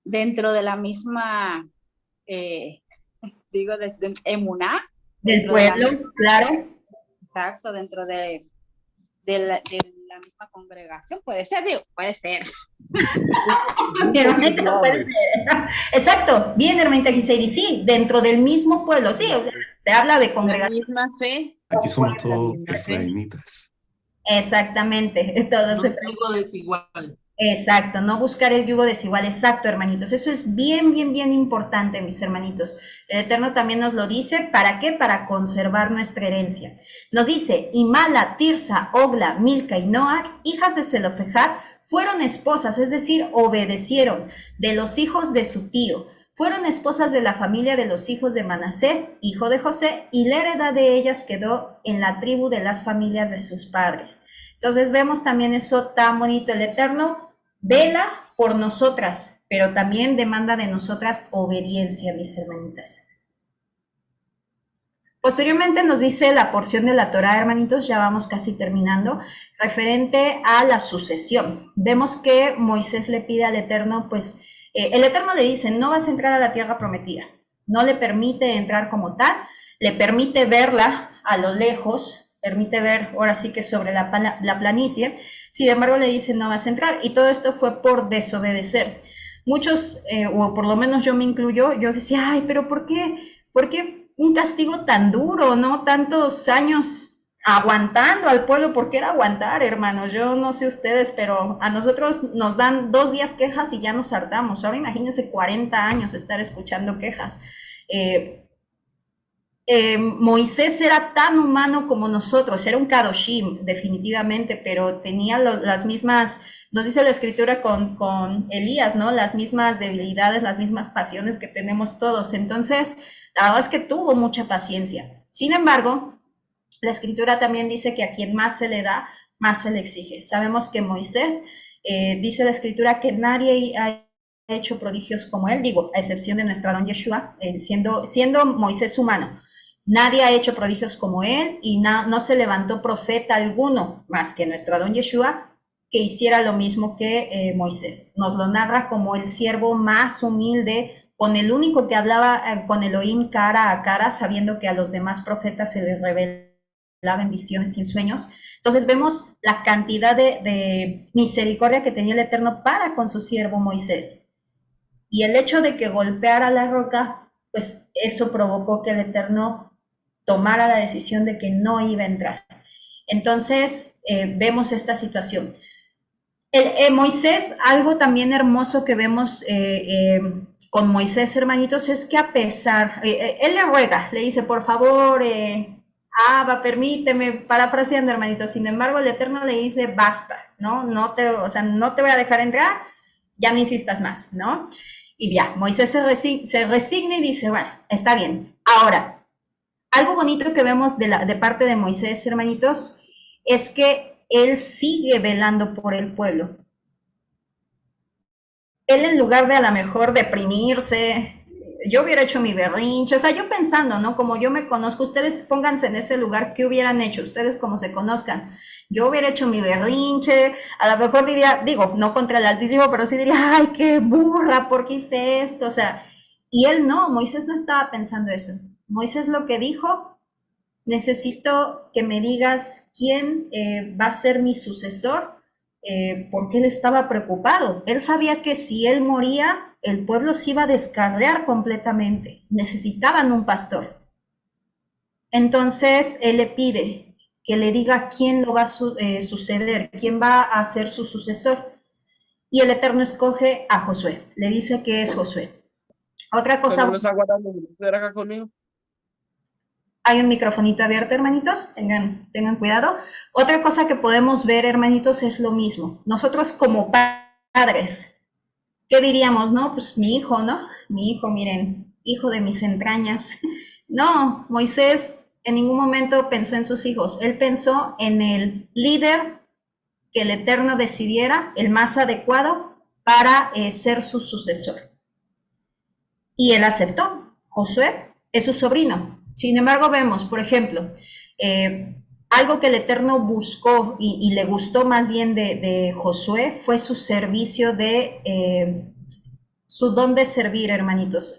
Dentro de la misma, emuná. Del pueblo, claro. Exacto, dentro de la misma congregación. Puede ser, puede ser. Exacto, bien, hermanita Giseli, sí, dentro del mismo pueblo, sí, se habla de congregación. La misma fe. Aquí somos todos efraimitas. Exactamente, todos Un yugo desigual. Exacto, no buscar el yugo desigual, exacto, hermanitos. Eso es bien, bien, bien importante, mis hermanitos. El Eterno también nos lo dice, ¿para qué? Para conservar nuestra herencia. Nos dice, Imala, Tirsa, Ogla, Milca y Noac, hijas de Zelofejad, fueron esposas, es decir, obedecieron de los hijos de su tío. Fueron esposas de la familia de los hijos de Manasés, hijo de José, y la heredad de ellas quedó en la tribu de las familias de sus padres. Entonces vemos también eso tan bonito. El Eterno vela por nosotras, pero también demanda de nosotras obediencia, mis hermanitas. Posteriormente nos dice la porción de la Torá, hermanitos, ya vamos casi terminando, referente a la sucesión. Vemos que Moisés le pide al Eterno, pues, el Eterno le dice, no vas a entrar a la tierra prometida. No le permite entrar como tal, le permite verla a lo lejos, permite ver ahora sí que sobre la planicie. Sin embargo, le dicen no vas a entrar, y todo esto fue por desobedecer. Muchos, o por lo menos yo me incluyo, yo decía, ay, pero ¿por qué? ¿Por qué un castigo tan duro, no? Tantos años aguantando al pueblo, ¿por qué era aguantar, hermanos? Yo no sé ustedes, pero a nosotros nos dan 2 días quejas y ya nos hartamos. Ahora imagínense 40 años estar escuchando quejas. Moisés era tan humano como nosotros, era un Kadoshim, definitivamente, pero tenía las mismas, nos dice la Escritura con Elías, ¿no? Las mismas debilidades, las mismas pasiones que tenemos todos. Entonces, la verdad es que tuvo mucha paciencia. Sin embargo, la Escritura también dice que a quien más se le da, más se le exige. Sabemos que Moisés, dice la Escritura que nadie ha hecho prodigios como él, digo, a excepción de nuestro Adón Yeshua, siendo Moisés humano. Nadie ha hecho prodigios como él y no se levantó profeta alguno más que nuestro Adón Yeshua que hiciera lo mismo que Moisés. Nos lo narra como el siervo más humilde, con el único que hablaba con Elohim cara a cara, sabiendo que a los demás profetas se les revelaba en visiones y en sueños. Entonces vemos la cantidad de misericordia que tenía el Eterno para con su siervo Moisés. Y el hecho de que golpeara la roca, pues eso provocó que el Eterno tomara la decisión de que no iba a entrar. Entonces, vemos esta situación. Moisés, algo también hermoso que vemos con Moisés, hermanitos, es que a pesar, él le ruega, le dice, por favor, Abba, permíteme, parafraseando, hermanitos, sin embargo, el Eterno le dice, basta, ¿no? O sea, no te voy a dejar entrar, ya no insistas más, ¿no? Y ya, Moisés se resigna y dice, bueno, está bien. Ahora, algo bonito que vemos de parte de Moisés, hermanitos, es que él sigue velando por el pueblo. Él, en lugar de a lo mejor deprimirse, yo hubiera hecho mi berrinche, o sea, yo pensando, ¿no? Como yo me conozco, ustedes pónganse en ese lugar, ¿qué hubieran hecho? Ustedes como se conozcan. Yo hubiera hecho mi berrinche, a lo mejor diría, digo, no contra el Altísimo, pero sí diría, ay, qué burra, ¿por qué hice esto? O sea, y él no, Moisés no estaba pensando eso. Moisés lo que dijo, necesito que me digas quién va a ser mi sucesor, porque él estaba preocupado. Él sabía que si él moría, el pueblo se iba a descarriar completamente. Necesitaban un pastor. Entonces, él le pide que le diga quién lo va a suceder, quién va a ser su sucesor. Y el Eterno escoge a Josué. Le dice que es Josué. Otra cosa... acá conmigo? Hay un microfonito abierto, hermanitos, tengan cuidado. Otra cosa que podemos ver, hermanitos, es lo mismo. Nosotros como padres, ¿qué diríamos, no? Pues mi hijo, ¿no? Mi hijo, miren, hijo de mis entrañas. No, Moisés en ningún momento pensó en sus hijos. Él pensó en el líder que el Eterno decidiera, el más adecuado para ser su sucesor. Y él aceptó. Josué es su sobrino. Sin embargo, vemos, por ejemplo, algo que el Eterno buscó y le gustó más bien de Josué fue su servicio su don de servir, hermanitos.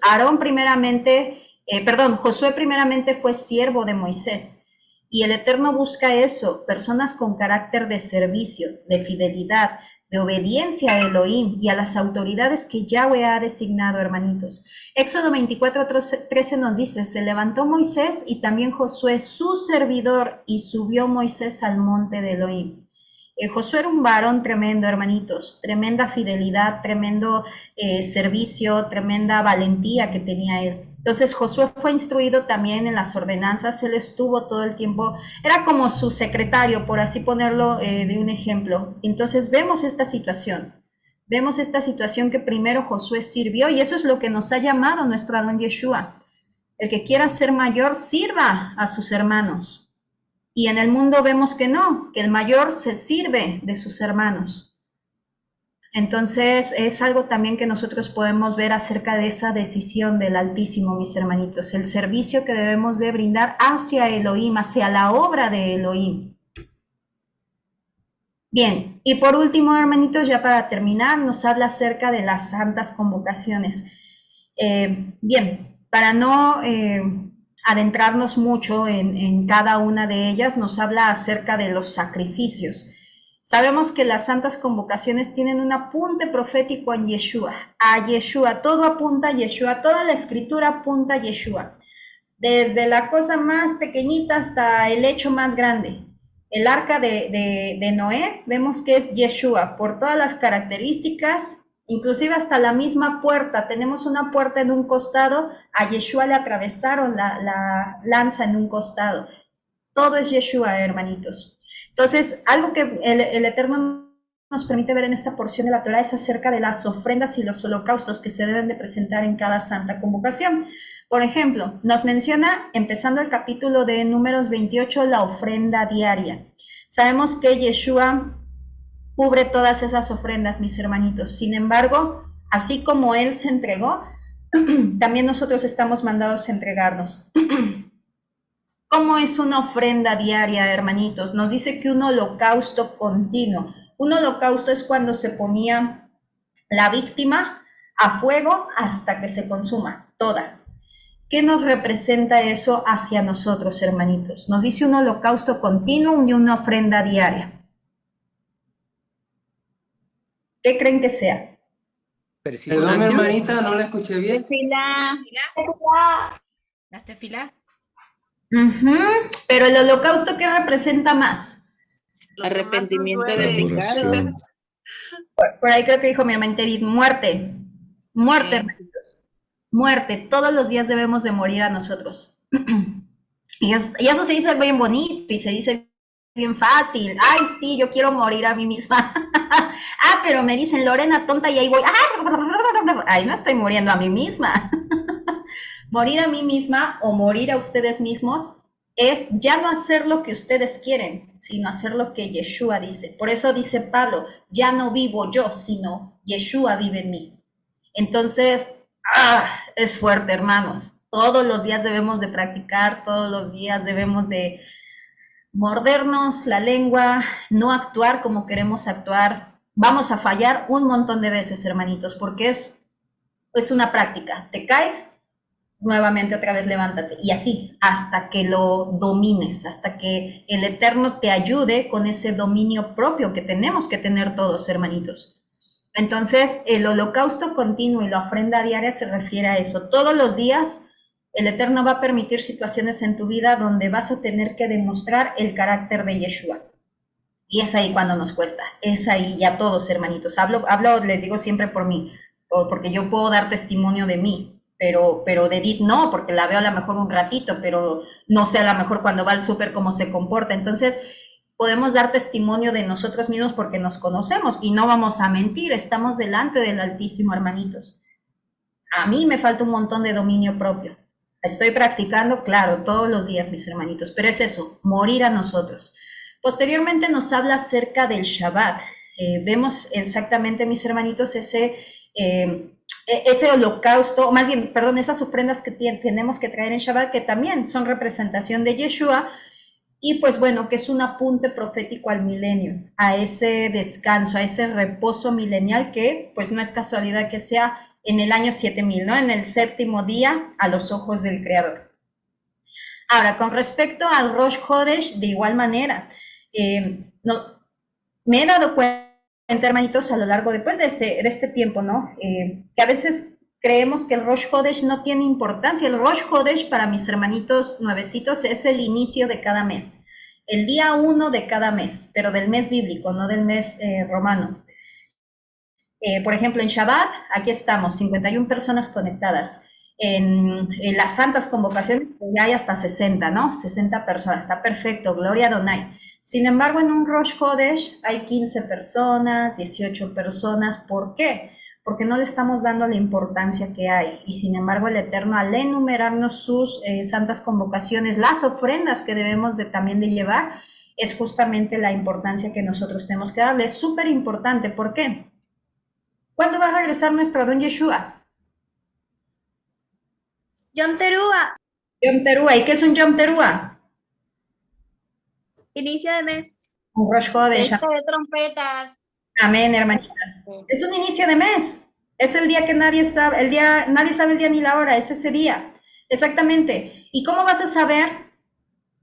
Josué primeramente fue siervo de Moisés. Y el Eterno busca eso, personas con carácter de servicio, de fidelidad, de obediencia a Elohim y a las autoridades que Yahweh ha designado, hermanitos. Éxodo 24:13 nos dice, se levantó Moisés y también Josué, su servidor, y subió Moisés al monte de Elohim. Josué era un varón tremendo, hermanitos, tremenda fidelidad, tremendo servicio, tremenda valentía que tenía él. Entonces Josué fue instruido también en las ordenanzas, él estuvo todo el tiempo, era como su secretario, por así ponerlo de un ejemplo. Entonces vemos esta situación que primero Josué sirvió, y eso es lo que nos ha llamado nuestro Adón Yeshua. El que quiera ser mayor, sirva a sus hermanos. Y en el mundo vemos que no, que el mayor se sirve de sus hermanos. Entonces es algo también que nosotros podemos ver acerca de esa decisión del Altísimo, mis hermanitos, el servicio que debemos de brindar hacia Elohim, hacia la obra de Elohim. Bien, y por último, hermanitos, ya para terminar, nos habla acerca de las santas convocaciones. Bien, para no adentrarnos mucho en cada una de ellas, nos habla acerca de los sacrificios. Sabemos que las santas convocaciones tienen un apunte profético en Yeshua, a Yeshua, todo apunta a Yeshua, toda la escritura apunta a Yeshua, desde la cosa más pequeñita hasta el hecho más grande. El arca de Noé, vemos que es Yeshua, por todas las características, inclusive hasta la misma puerta, tenemos una puerta en un costado, a Yeshua le atravesaron la lanza en un costado. Todo es Yeshua, hermanitos. Entonces, algo que el Eterno nos permite ver en esta porción de la Torah es acerca de las ofrendas y los holocaustos que se deben de presentar en cada santa convocación. Por ejemplo, nos menciona, empezando el capítulo de Números 28, la ofrenda diaria. Sabemos que Yeshua cubre todas esas ofrendas, mis hermanitos. Sin embargo, así como Él se entregó, también nosotros estamos mandados a entregarnos. ¿Cómo es una ofrenda diaria, hermanitos? Nos dice que un holocausto continuo. Un holocausto es cuando se ponía la víctima a fuego hasta que se consuma toda. ¿Qué nos representa eso hacia nosotros, hermanitos? Nos dice un holocausto continuo y una ofrenda diaria. ¿Qué creen que sea? Perdón, hermanita, no la escuché bien. ¿La tefilá? Pero el holocausto, ¿qué representa más? Arrepentimiento de pecados. Adoración. Por ahí creo que dijo mi hermana Edith, muerte. Muerte, hermanitos. Muerte. Todos los días debemos de morir a nosotros. Y eso se dice bien bonito y se dice bien fácil. Ay, sí, yo quiero morir a mí misma. Ah, pero me dicen Lorena tonta y ahí voy. Ay, no estoy muriendo a mí misma. Morir a mí misma o morir a ustedes mismos es ya no hacer lo que ustedes quieren, sino hacer lo que Yeshua dice. Por eso dice Pablo, ya no vivo yo, sino Yeshua vive en mí. Entonces, es fuerte, hermanos. Todos los días debemos de practicar, todos los días debemos de mordernos la lengua, no actuar como queremos actuar. Vamos a fallar un montón de veces, hermanitos, porque es una práctica. Te caes, nuevamente otra vez levántate. Y así, hasta que lo domines, hasta que el Eterno te ayude con ese dominio propio que tenemos que tener todos, hermanitos. Entonces, el holocausto continuo y la ofrenda diaria se refiere a eso. Todos los días, el Eterno va a permitir situaciones en tu vida donde vas a tener que demostrar el carácter de Yeshua. Y es ahí cuando nos cuesta. Es ahí ya todos, hermanitos. Hablo, les digo siempre por mí, porque yo puedo dar testimonio de mí. Pero de Edith no, porque la veo a lo mejor un ratito, pero no sé a lo mejor cuando va al súper cómo se comporta. Entonces, podemos dar testimonio de nosotros mismos porque nos conocemos y no vamos a mentir, estamos delante del Altísimo, hermanitos. A mí me falta un montón de dominio propio. Estoy practicando, claro, todos los días, mis hermanitos, pero es eso, morir a nosotros. Posteriormente nos habla acerca del Shabbat. Vemos exactamente, mis hermanitos, ese holocausto, más bien, perdón, esas ofrendas que tenemos que traer en Shabbat, que también son representación de Yeshua, y pues bueno, que es un apunte profético al milenio, a ese descanso, a ese reposo milenial que pues no es casualidad que sea en el año 7000, ¿no? En el séptimo día a los ojos del Creador. Ahora, con respecto al Rosh Hodesh, de igual manera, me he dado cuenta, hermanitos, a lo largo después de este tiempo, ¿no? Que a veces creemos que el Rosh Hodesh no tiene importancia. El Rosh Hodesh para mis hermanitos nuevecitos es el inicio de cada mes, el día 1 de cada mes, pero del mes bíblico, no del mes romano. Por ejemplo, en Shabbat, aquí estamos, 51 personas conectadas. En las santas convocaciones ya hay hasta 60, ¿no? 60 personas, está perfecto, gloria a Adonai. Sin embargo, en un Rosh Hodesh hay 15 personas, 18 personas. ¿Por qué? Porque no le estamos dando la importancia que hay. Y sin embargo, el Eterno, al enumerarnos sus santas convocaciones, las ofrendas que debemos también de llevar, es justamente la importancia que nosotros tenemos que darle. Es súper importante. ¿Por qué? ¿Cuándo va a regresar nuestro Adón Yeshua? Yom Teruah. Yom Teruah. ¿Y qué es un Yom Teruah? Inicio de mes. Un Rosh Hodesh. Fiesta de trompetas. Amén, hermanitas. Es un inicio de mes. Es el día que nadie sabe el día ni la hora, es ese día. Exactamente. ¿Y cómo vas a saber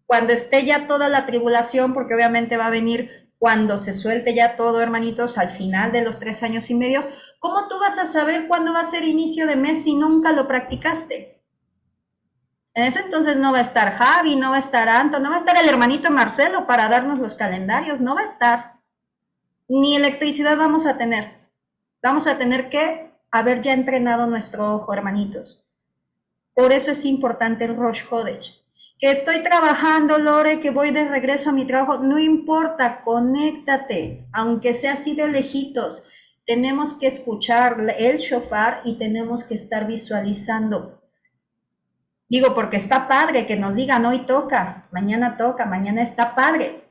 cuando esté ya toda la tribulación? Porque obviamente va a venir cuando se suelte ya todo, hermanitos, al final de los 3 años y medio. ¿Cómo tú vas a saber cuándo va a ser inicio de mes si nunca lo practicaste? En ese entonces no va a estar Javi, no va a estar Anto, no va a estar el hermanito Marcelo para darnos los calendarios, no va a estar. Ni electricidad vamos a tener. Vamos a tener que haber ya entrenado nuestro ojo, hermanitos. Por eso es importante el Rosh Hodesh. Que estoy trabajando, Lore, que voy de regreso a mi trabajo, no importa, conéctate, aunque sea así de lejitos. Tenemos que escuchar el shofar y tenemos que estar visualizando. Digo, porque está padre que nos digan hoy toca, mañana está padre.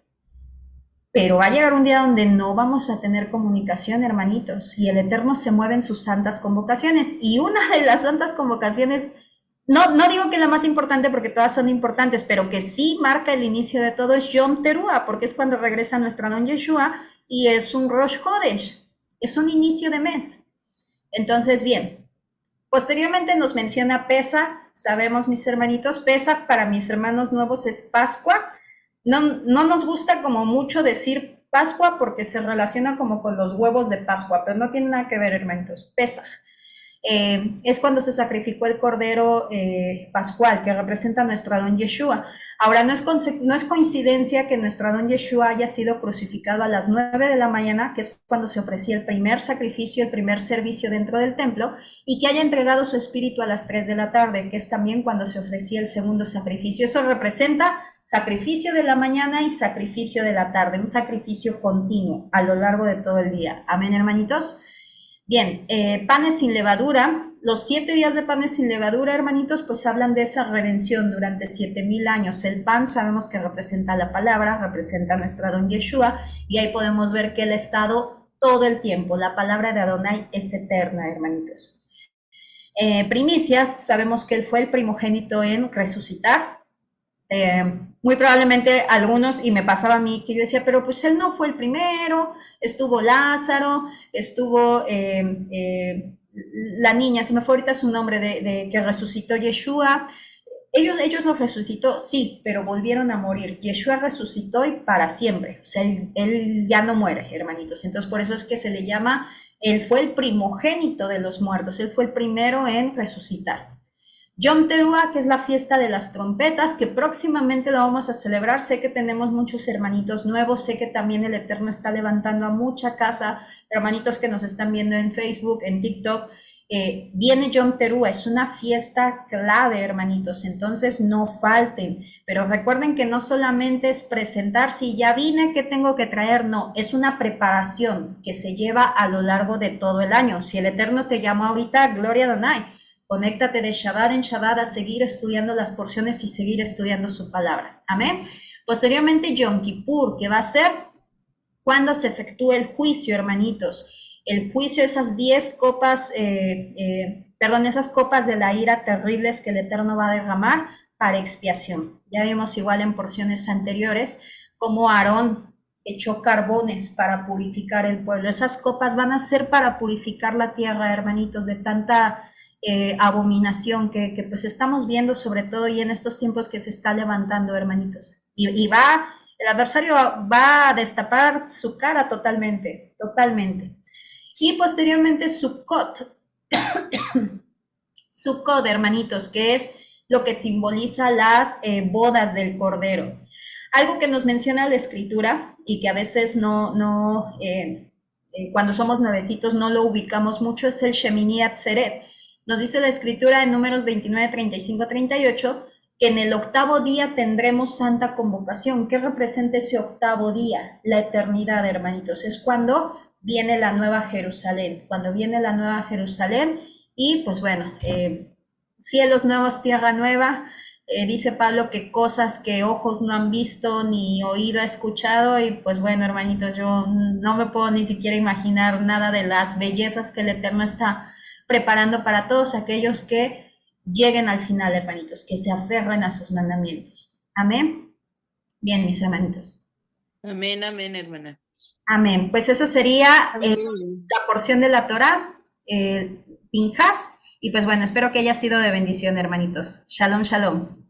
Pero va a llegar un día donde no vamos a tener comunicación, hermanitos, y el Eterno se mueve en sus santas convocaciones. Y una de las santas convocaciones, no digo que la más importante porque todas son importantes, pero que sí marca el inicio de todo es Yom Teruah, porque es cuando regresa nuestro Adón Yeshua y es un Rosh Hodesh, es un inicio de mes. Entonces, bien. Posteriormente nos menciona Pesaj, sabemos, mis hermanitos, Pesaj para mis hermanos nuevos es Pascua. No nos gusta como mucho decir Pascua porque se relaciona como con los huevos de Pascua, pero no tiene nada que ver, hermanitos. Pesaj. es cuando se sacrificó el cordero pascual, que representa a nuestro Adón Yeshua. Ahora, no es coincidencia que nuestro Adón Yeshua haya sido crucificado a las 9 de la mañana, que es cuando se ofrecía el primer sacrificio, el primer servicio dentro del templo, y que haya entregado su espíritu a las 3 de la tarde, que es también cuando se ofrecía el segundo sacrificio. Eso representa sacrificio de la mañana y sacrificio de la tarde, un sacrificio continuo a lo largo de todo el día. Amén, hermanitos. Bien, panes sin levadura. Los 7 días de panes sin levadura, hermanitos, pues hablan de esa redención durante 7000 años. El pan sabemos que representa la palabra, representa a nuestro Adón Yeshua, y ahí podemos ver que Él ha estado todo el tiempo. La palabra de Adonai es eterna, hermanitos. Primicias, sabemos que Él fue el primogénito en resucitar. Muy probablemente algunos, y me pasaba a mí, que yo decía, pero pues Él no fue el primero, estuvo Lázaro, estuvo la niña, se me fue ahorita su nombre, de que resucitó Yeshua. Ellos los resucitó, sí, pero volvieron a morir. Yeshua resucitó y para siempre, o sea, él ya no muere, hermanitos. Entonces por eso es que se le llama, Él fue el primogénito de los muertos, Él fue el primero en resucitar. Yom Teruah, que es la fiesta de las trompetas, que próximamente la vamos a celebrar. Sé que tenemos muchos hermanitos nuevos, sé que también el Eterno está levantando a mucha casa, hermanitos que nos están viendo en Facebook, en TikTok. Viene Yom Teruah, es una fiesta clave, hermanitos, entonces no falten. Pero recuerden que no solamente es presentar, si ya vine, ¿qué tengo que traer? No, es una preparación que se lleva a lo largo de todo el año. Si el Eterno te llamó ahorita, gloria a Adonai. Conéctate de Shabbat en Shabbat a seguir estudiando las porciones y seguir estudiando su palabra. Amén. Posteriormente, Yom Kippur, que va a ser cuando se efectúe el juicio, hermanitos. El juicio, esas 10 copas, esas copas de la ira terribles que el Eterno va a derramar para expiación. Ya vimos igual en porciones anteriores cómo Aarón echó carbones para purificar el pueblo. Esas copas van a ser para purificar la tierra, hermanitos, de tanta abominación que pues estamos viendo, sobre todo y en estos tiempos que se está levantando, hermanitos. Y el adversario va a destapar su cara totalmente. Y posteriormente Sukkot, Sukkot, hermanitos, que es lo que simboliza las bodas del Cordero. Algo que nos menciona la Escritura y que a veces cuando somos nuevecitos no lo ubicamos mucho, es el Shemini Atzeret. Nos dice la Escritura en Números 29, 35, 38, que en el octavo día tendremos santa convocación. ¿Qué representa ese octavo día? La eternidad, hermanitos. Es cuando viene la Nueva Jerusalén. Cuando viene la Nueva Jerusalén y, pues bueno, cielos nuevos, tierra nueva. Dice Pablo que cosas que ojos no han visto ni oído ha escuchado. Y, pues bueno, hermanitos, yo no me puedo ni siquiera imaginar nada de las bellezas que el Eterno está preparando para todos aquellos que lleguen al final, hermanitos, que se aferren a sus mandamientos. Amén. Bien, mis hermanitos. Amén, amén, hermana. Amén. Pues eso sería la porción de la Torá, Pinjas, y pues bueno, espero que haya sido de bendición, hermanitos. Shalom, shalom.